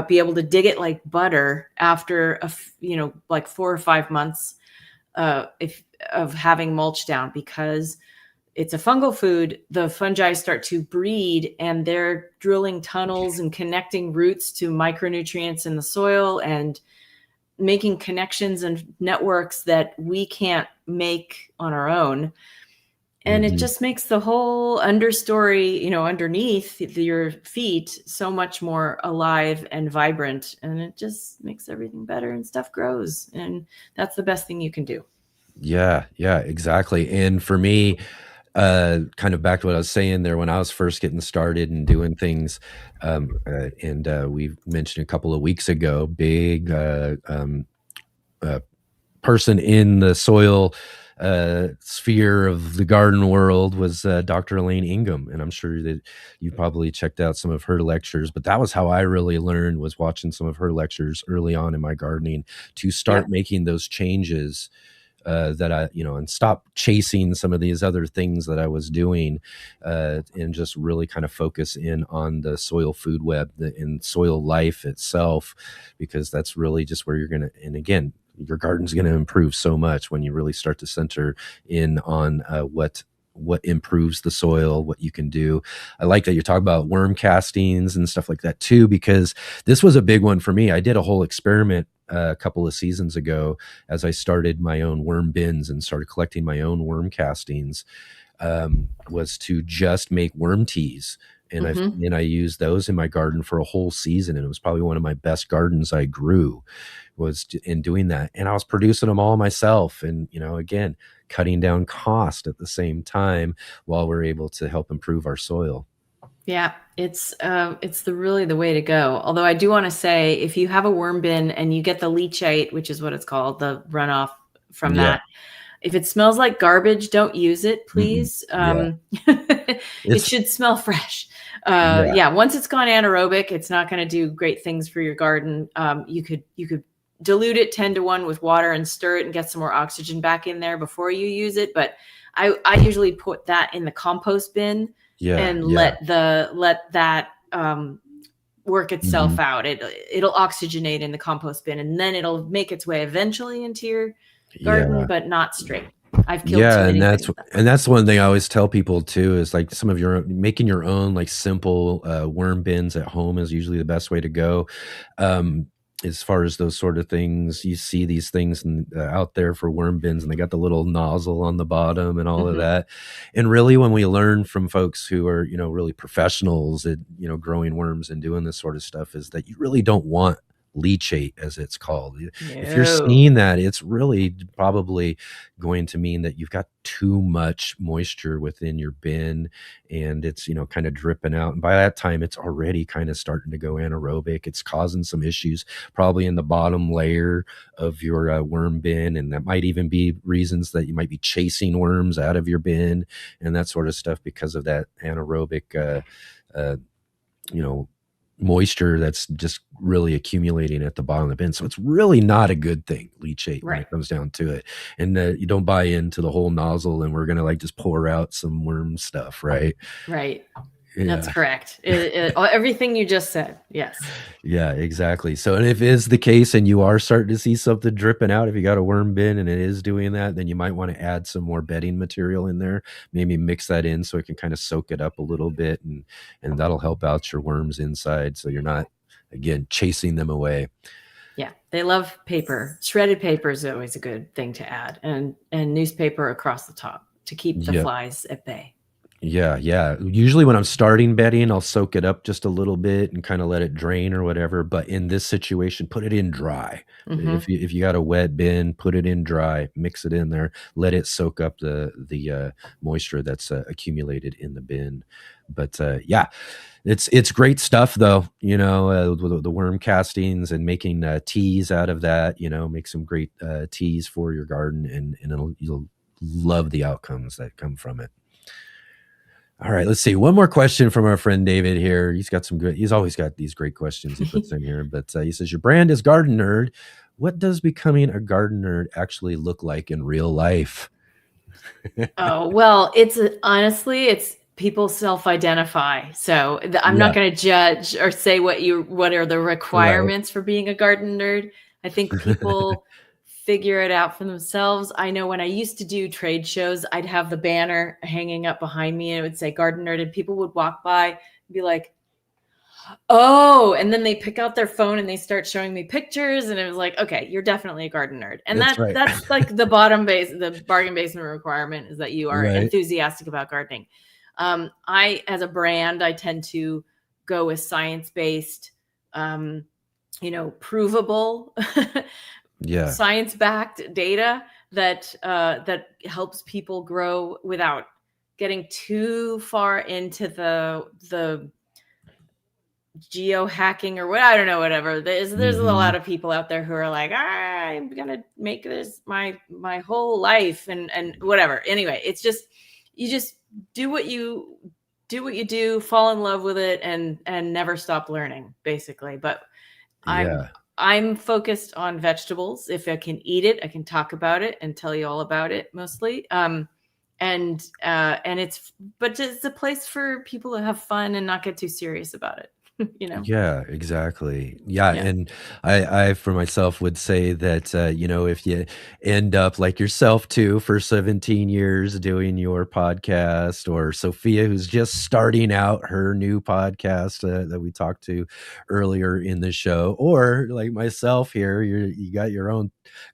be able to dig it like butter after like 4 or 5 months of having mulch down, because it's a fungal food. The fungi start to breed and they're drilling tunnels and connecting roots to micronutrients in the soil and making connections and networks that we can't make on our own. And it just makes the whole understory, underneath your feet so much more alive and vibrant. And it just makes everything better and stuff grows. And that's the best thing you can do. Yeah, exactly. And for me, kind of back to what I was saying there, when I was first getting started and doing things, and we mentioned a couple of weeks ago, big person in the soil sphere of the garden world was Dr. Elaine Ingham. And I'm sure that you probably checked out some of her lectures, but that was how I really learned, was watching some of her lectures early on in my gardening to start making those changes that I, and stop chasing some of these other things that I was doing, and just really kind of focus in on the soil food web and soil life itself, because that's really just where you're going to, and again, your garden's going to improve so much when you really start to center in on what improves the soil, what you can do. I like that you're talking about worm castings and stuff like that too, because this was a big one for me. I did a whole experiment a couple of seasons ago as I started my own worm bins and started collecting my own worm castings, was to just make worm teas. And I used those in my garden for a whole season. And it was probably one of my best gardens I grew, was in doing that. And I was producing them all myself. And, again, cutting down cost at the same time while we're able to help improve our soil. Yeah, it's really the way to go. Although I do want to say, if you have a worm bin and you get the leachate, which is what it's called, the runoff from that, if it smells like garbage, don't use it, please. It should smell fresh. Yeah, once it's gone anaerobic, it's not going to do great things for your garden. You could dilute it 10-to-1 with water and stir it and get some more oxygen back in there before you use it. But I usually put that in the compost bin and let that work itself out. It'll oxygenate in the compost bin, and then it'll make its way eventually into your garden, but not straight. I've killed too many and that's one thing I always tell people too, is like making your own like simple worm bins at home is usually the best way to go. As far as those sort of things, you see these things out there for worm bins, and they got the little nozzle on the bottom and all of that. And really, when we learn from folks who are, really professionals at, growing worms and doing this sort of stuff, is that you really don't want leachate, as it's called. If you're seeing that, it's really probably going to mean that you've got too much moisture within your bin, and it's kind of dripping out, and by that time it's already kind of starting to go anaerobic. It's causing some issues probably in the bottom layer of your worm bin, and that might even be reasons that you might be chasing worms out of your bin and that sort of stuff because of that anaerobic moisture that's just really accumulating at the bottom of the bin. So it's really not a good thing, leachate, when it comes down to it. And you don't buy into the whole nozzle and we're going to like just pour out some worm stuff, right? Right. That's correct. Everything you just said. Yes. Yeah, exactly. So, and if it is the case and you are starting to see something dripping out, if you got a worm bin and it is doing that, then you might want to add some more bedding material in there. Maybe mix that in so it can kind of soak it up a little bit, and that'll help out your worms inside, so you're not, again, chasing them away. Yeah, they love paper. Shredded paper is always a good thing to add, and newspaper across the top to keep the flies at bay. Yeah. Usually when I'm starting bedding, I'll soak it up just a little bit and kind of let it drain or whatever. But in this situation, put it in dry. If you got a wet bin, put it in dry, mix it in there, let it soak up the moisture that's accumulated in the bin. But it's great stuff though. The worm castings and making teas out of that. Make some great teas for your garden, and you'll love the outcomes that come from it. All right, let's see. One more question from our friend David here. He's always got these great questions he puts in here. But he says, your brand is Gardenerd. What does becoming a Gardenerd actually look like in real life? Oh, well, honestly, people self-identify. So I'm not going to judge or say what are the requirements for being a garden nerd. I think people figure it out for themselves. I know when I used to do trade shows, I'd have the banner hanging up behind me and it would say Garden Nerd, and people would walk by and be like, oh, and then they pick out their phone and they start showing me pictures, and it was like, okay, you're definitely a garden nerd. And that's like the bargain basement requirement, is that you are enthusiastic about gardening. As a brand, I tend to go with science-based, provable science-backed data that helps people grow without getting too far into the geohacking or what, I don't know, whatever. There's a lot of people out there who are like, I'm gonna make this my whole life and whatever. Anyway, it's just, you just do what you do, fall in love with it, and never stop learning, basically. But I'm focused on vegetables. If I can eat it, I can talk about it and tell you all about it, mostly. And it's a place for people to have fun and not get too serious about it. Yeah, exactly. And I for myself would say that if you end up like yourself too for 17 years doing your podcast, or Sophea, who's just starting out her new podcast that we talked to earlier in the show, or like myself here, you got your own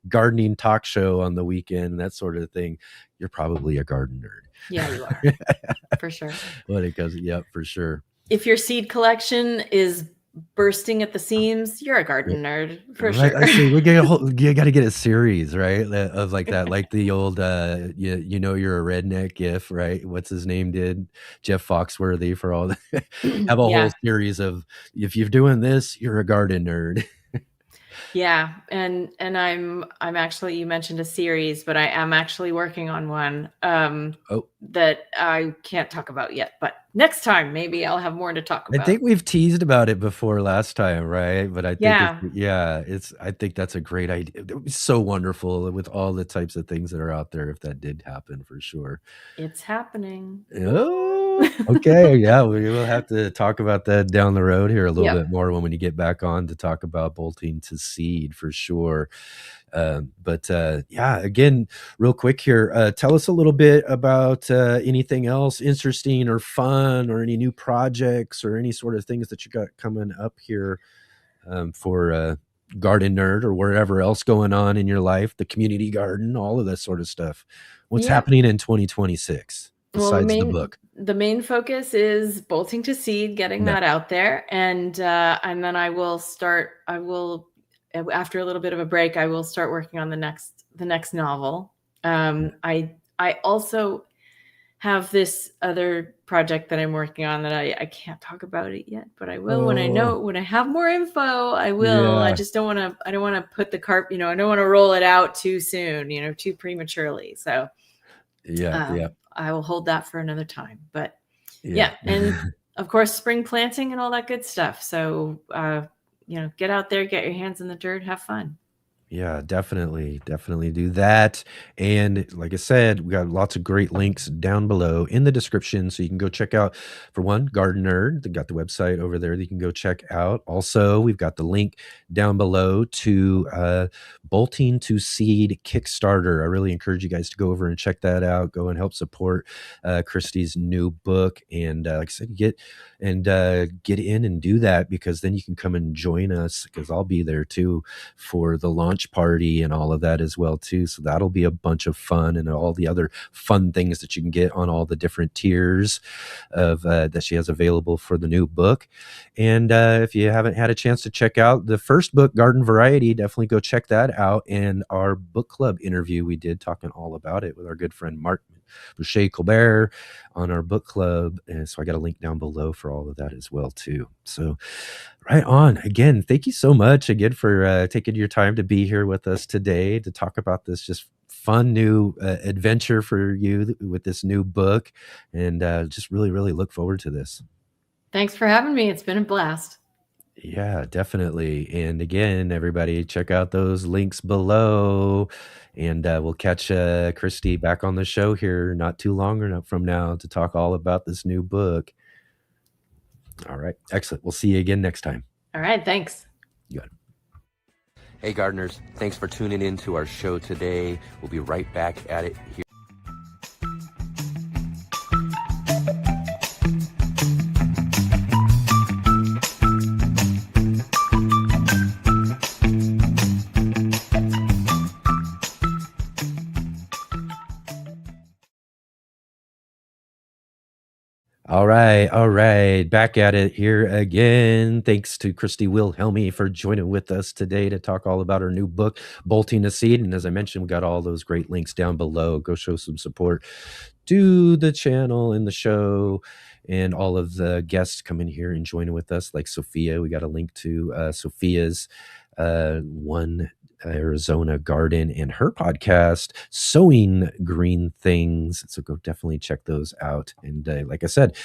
gardening talk show on the weekend, that sort of thing, you're probably a garden nerd. Yeah, you are. For sure. When it goes, for sure. If your seed collection is bursting at the seams, you're a garden nerd, for sure. I see. You got to get a series, right? Of like that, like the old, you're a redneck gif, right? What's his name did? Jeff Foxworthy, for all that. Have a whole series of, if you're doing this, you're a garden nerd. Yeah, and I'm actually, you mentioned a series, but I am actually working on one that I can't talk about yet. But next time, maybe I'll have more to talk I about. think we've teased about it before last time, right? But I think Yeah. I think that's a great idea. It would be so wonderful with all the types of things that are out there if that did happen, for sure. It's happening. Oh, okay. Yeah, we will have to talk about that down the road here a little bit more when you get back on to talk about bolting to seed, for sure. But yeah, again, real quick here, tell us a little bit about anything else interesting or fun, or any new projects, or any sort of things that you got coming up here for Gardenerd, or wherever else going on in your life, the community garden, all of that sort of stuff. What's happening in 2026 besides the book? The main focus is bolting to seed, getting that out there, and then I will after a little bit of a break, I will start working on the next novel. I also have this other project that I'm working on that I can't talk about it yet, but I will when I have more info. I will. I just don't want to put the cart, I don't want to roll it out too soon, too prematurely. So I will hold that for another time. But and of course, spring planting and all that good stuff. So get out there, get your hands in the dirt, have fun. Yeah, definitely do that. And like I said, we got lots of great links down below in the description, so you can go check out, for one, Gardenerd. They got the website over there that you can go check out. Also, we've got the link down below to Bolting to Seed Kickstarter. I really encourage you guys to go over and check that out. Go and help support Christy's new book. And like I said, get in and do that, because then you can come and join us, because I'll be there too for the launch party and all of that as well too. So that'll be a bunch of fun, and all the other fun things that you can get on all the different tiers of that she has available for the new book. And if you haven't had a chance to check out the first book, Garden Variety, definitely go check that out. And our book club interview we did, talking all about it with our good friend Mark Boucher Colbert on our book club. And so I got a link down below for all of that as well too. So right on. Again, thank you so much again for taking your time to be here with us today to talk about this just fun new adventure for you with this new book. And just really look forward to this. Thanks for having me. It's been a blast. Yeah, definitely. And again, everybody, check out those links below. And we'll catch Christy back on the show here not too long from now to talk all about this new book. All right. Excellent. We'll see you again next time. All right. Thanks. Good. Hey, gardeners. Thanks for tuning in to our show today. We'll be right back at it here. All right. Back at it here again. Thanks to Christy Wilhelmi for joining with us today to talk all about her new book, Bolting to Seed. And as I mentioned, we got all those great links down below. Go show some support to the channel and the show, and all of the guests come in here and join with us, like Sophea. We got a link to Sophea's One Arizona Garden and her podcast, Sowing Green Things. So go definitely check those out. And like I said,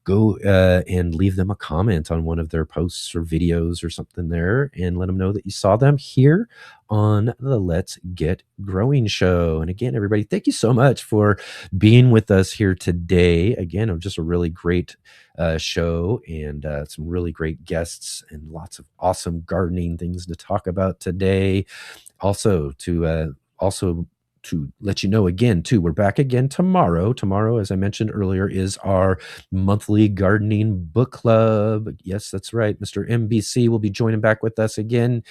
go and leave them a comment on one of their posts or videos or something there, and let them know that you saw them here on the Let's Get Growing show. And again, everybody, thank you so much for being with us here today. Again, just a really great show, and some really great guests, and lots of awesome gardening things to talk about today. Also to let you know again too, we're back again tomorrow. Tomorrow, as I mentioned earlier, is our monthly gardening book club. Yes, that's right. Mr. MBC will be joining back with us again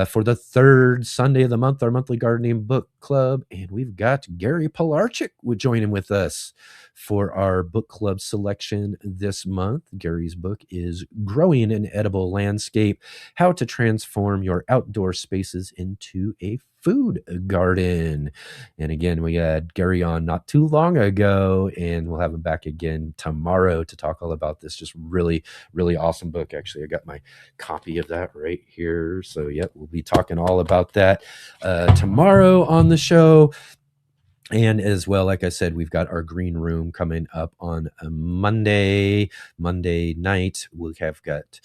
for the third Sunday of the month, our monthly gardening book club. And we've got Gary Pilarchik joining with us for our book club selection this month. Gary's book is Growing an Edible Landscape: How to Transform Your Outdoor Spaces into a food garden. And again, we had Gary on not too long ago, and we'll have him back again tomorrow to talk all about this just really, really awesome book. Actually, I got my copy of that right here. So, yep, we'll be talking all about that tomorrow on the show. And as well, like I said, we've got our green room coming up on a Monday night. We have got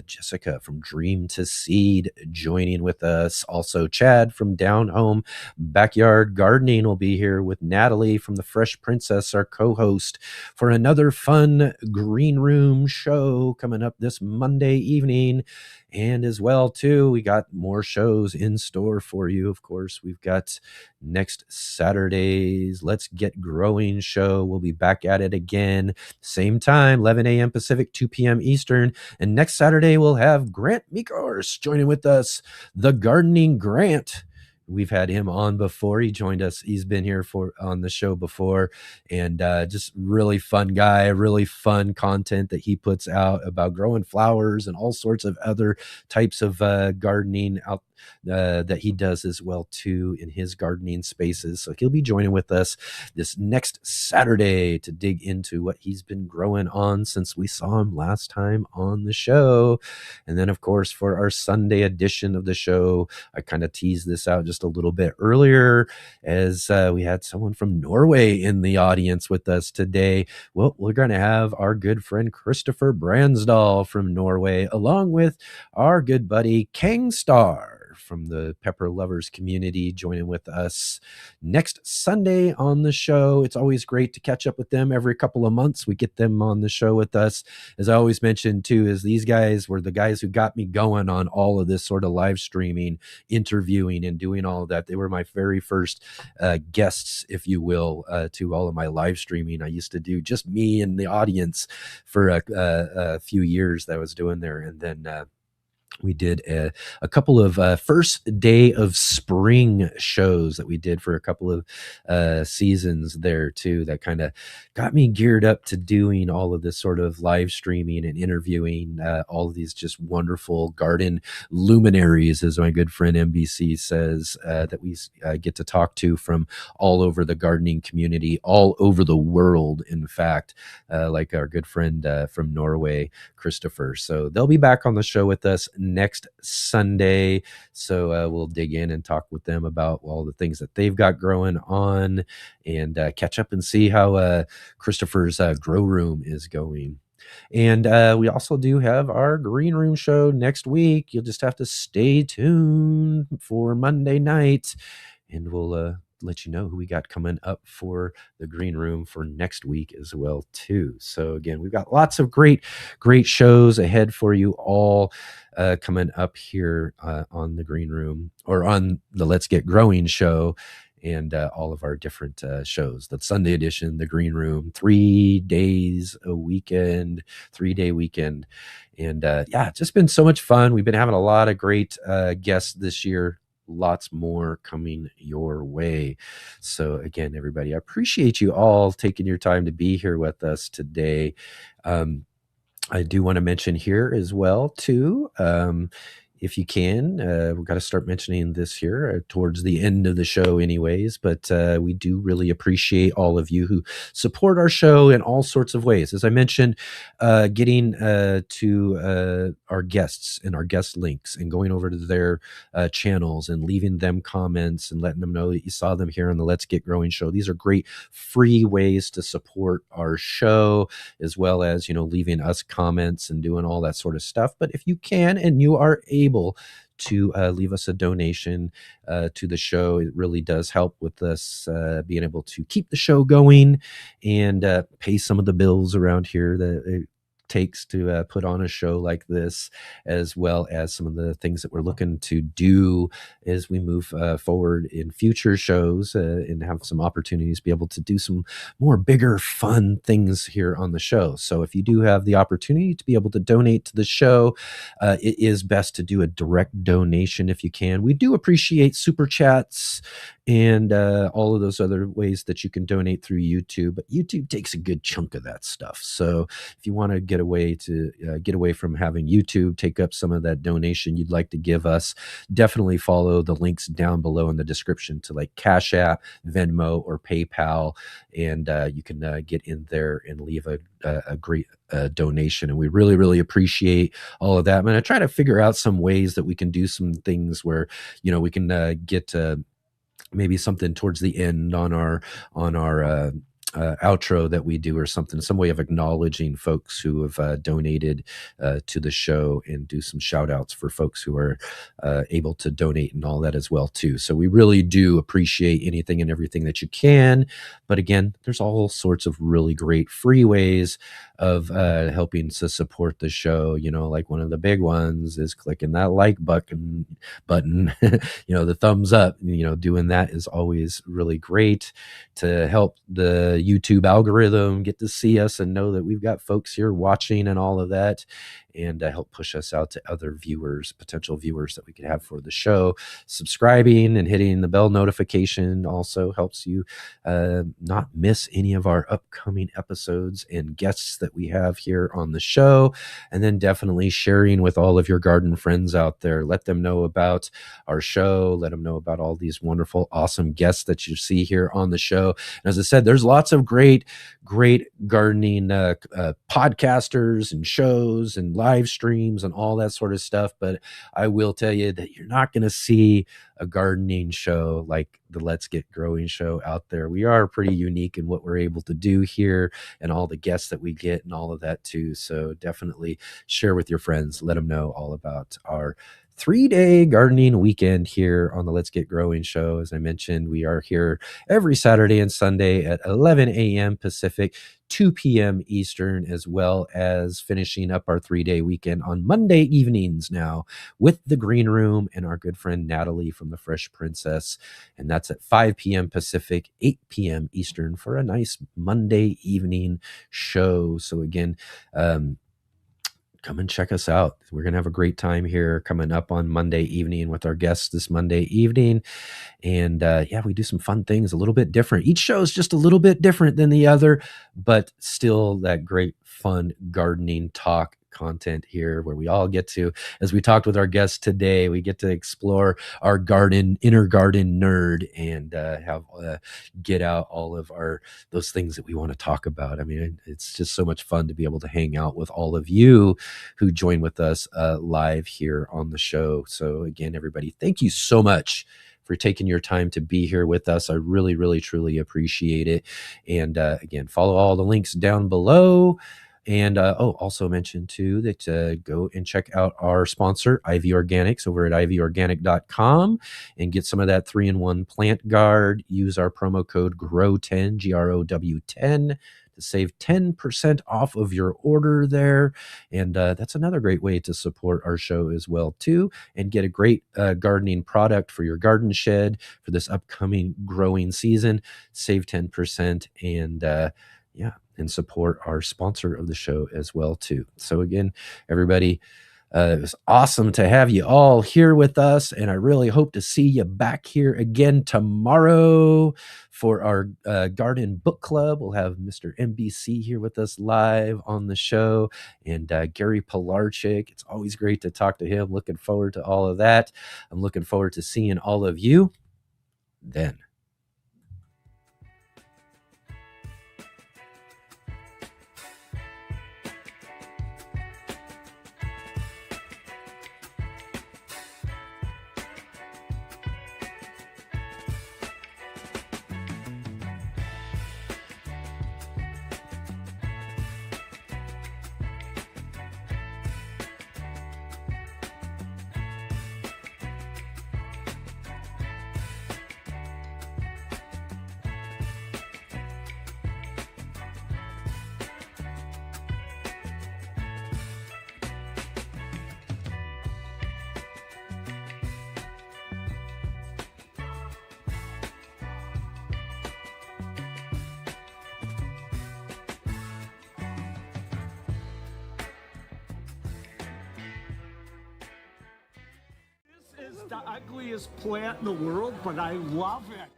Jessica from Dream to Seed joining with us. Also, Chad from Down Home Backyard Gardening will be here with Natalie from The Fresh Princess, our co-host, for another fun green room show coming up this Monday evening. And as well, too, we got more shows in store for you. Of course, we've got next Saturday's Let's Get Growing show. We'll be back at it again. Same time, 11 a.m. Pacific, 2 p.m. Eastern. And next Saturday, we'll have Grant Mikors joining with us, the Gardening Grant. We've had him on before. He joined us. He's been here on the show before, and just really fun guy, really fun content that he puts out about growing flowers and all sorts of other types of gardening out that he does as well too in his gardening spaces. So he'll be joining with us this next Saturday to dig into what he's been growing on since we saw him last time on the show. And then of course, for our Sunday edition of the show, I kind of teased this out just a little bit earlier as we had someone from Norway in the audience with us today. Well, we're going to have our good friend Christopher Bransdal from Norway, along with our good buddy Kangstar from the pepper lovers community, joining with us next Sunday on the show. It's always great to catch up with them. Every couple of months we get them on the show with us. As I always mention too, is these guys were the guys who got me going on all of this sort of live streaming, interviewing, and doing all of that. They were my very first guests, if you will, to all of my live streaming. I used to do just me and the audience for a few years that I was doing there. And then we did a couple of first day of spring shows that we did for a couple of seasons there too, that kind of got me geared up to doing all of this sort of live streaming and interviewing all of these just wonderful garden luminaries, as my good friend MBC says, that we get to talk to from all over the gardening community, all over the world, in fact, like our good friend from Norway, Christopher. So they'll be back on the show with us next Sunday. So we'll dig in and talk with them about all the things that they've got growing on, and catch up and see how Christopher's grow room is going. And we also do have our green room show next week. You'll just have to stay tuned for Monday night, and we'll let you know who we got coming up for the green room for next week as well too. So again, we've got lots of great shows ahead for you all coming up here on the green room, or on the Let's Get Growing show, and all of our different shows. The Sunday edition, the green room, 3 days a weekend, 3-day weekend. And yeah, it's just been so much fun. We've been having a lot of great guests this year. Lots more coming your way. So again, everybody, I appreciate you all taking your time to be here with us today. I do want to mention here as well too, if you can, we've got to start mentioning this here towards the end of the show anyways, but we do really appreciate all of you who support our show in all sorts of ways. As I mentioned, getting to our guests and our guest links and going over to their channels and leaving them comments and letting them know that you saw them here on the Let's Get Growing show. These are great free ways to support our show, as well as, leaving us comments and doing all that sort of stuff. But if you can, and you are able to leave us a donation to the show, it really does help with us being able to keep the show going and pay some of the bills around here that it takes to put on a show like this, as well as some of the things that we're looking to do as we move forward in future shows and have some opportunities to be able to do some more bigger fun things here on the show. So if you do have the opportunity to be able to donate to the show, it is best to do a direct donation if you can. We do appreciate super chats and all of those other ways that you can donate through YouTube, but YouTube takes a good chunk of that stuff. So if you want to give get away from having YouTube take up some of that donation you'd like to give us, definitely follow the links down below in the description to like Cash App, Venmo, or PayPal, and you can get in there and leave a great donation. And we really, really appreciate all of that. Man, I try to figure out some ways that we can do some things where, we can get maybe something towards the end on our outro that we do, or something, some way of acknowledging folks who have donated to the show, and do some shout outs for folks who are able to donate and all that as well too. So we really do appreciate anything and everything that you can. But again, there's all sorts of really great free ways of helping to support the show. Like one of the big ones is clicking that like button, the thumbs up. Doing that is always really great to help the YouTube algorithm get to see us and know that we've got folks here watching and all of that, and help push us out to other potential viewers that we could have for the show. Subscribing and hitting the bell notification also helps you not miss any of our upcoming episodes and guests that we have here on the show. And then definitely sharing with all of your garden friends out there. Let them know about our show. Let them know about all these wonderful, awesome guests that you see here on the show. And as I said, there's lots of great gardening podcasters and shows and live streams and all that sort of stuff. But I will tell you that you're not going to see a gardening show like the Let's Get Growing show out there. We are pretty unique in what we're able to do here, and all the guests that we get and all of that too. So definitely share with your friends. Let them know all about our 3-day gardening weekend here on the Let's Get Growing show. As I mentioned, we are here every Saturday and Sunday at 11 a.m. Pacific, 2 p.m. Eastern, as well as finishing up our 3-day weekend on Monday evenings now with the Green Room and our good friend Natalie from the Fresh Princess. And that's at 5 p.m. Pacific, 8 p.m. Eastern for a nice Monday evening show. So again, come and check us out. We're going to have a great time here coming up on Monday evening with our guests this Monday evening. And we do some fun things, a little bit different. Each show is just a little bit different than the other, but still that great fun gardening talk content here, where we all get to, as we talked with our guests today, we get to explore our inner garden nerd, and get out all of those things that we want to talk about. I mean, it's just so much fun to be able to hang out with all of you who join with us live here on the show. So again, everybody, thank you so much for taking your time to be here with us. I really, really, truly appreciate it. And again, follow all the links down below. And also mention too that go and check out our sponsor, Ivy Organics, over at ivyorganic.com, and get some of that 3-in-1 plant guard. Use our promo code GROW10, GROW10, to save 10% off of your order there. And that's another great way to support our show as well too, and get a great gardening product for your garden shed for this upcoming growing season. Save 10% and support our sponsor of the show as well too. So again, everybody, it was awesome to have you all here with us, and I really hope to see you back here again tomorrow for our garden book club. We'll have Mr. MBC here with us live on the show, and Gary Pilarchik. It's always great to talk to him. Looking forward to all of that. I'm looking forward to seeing all of you then. The ugliest plant in the world, but I love it.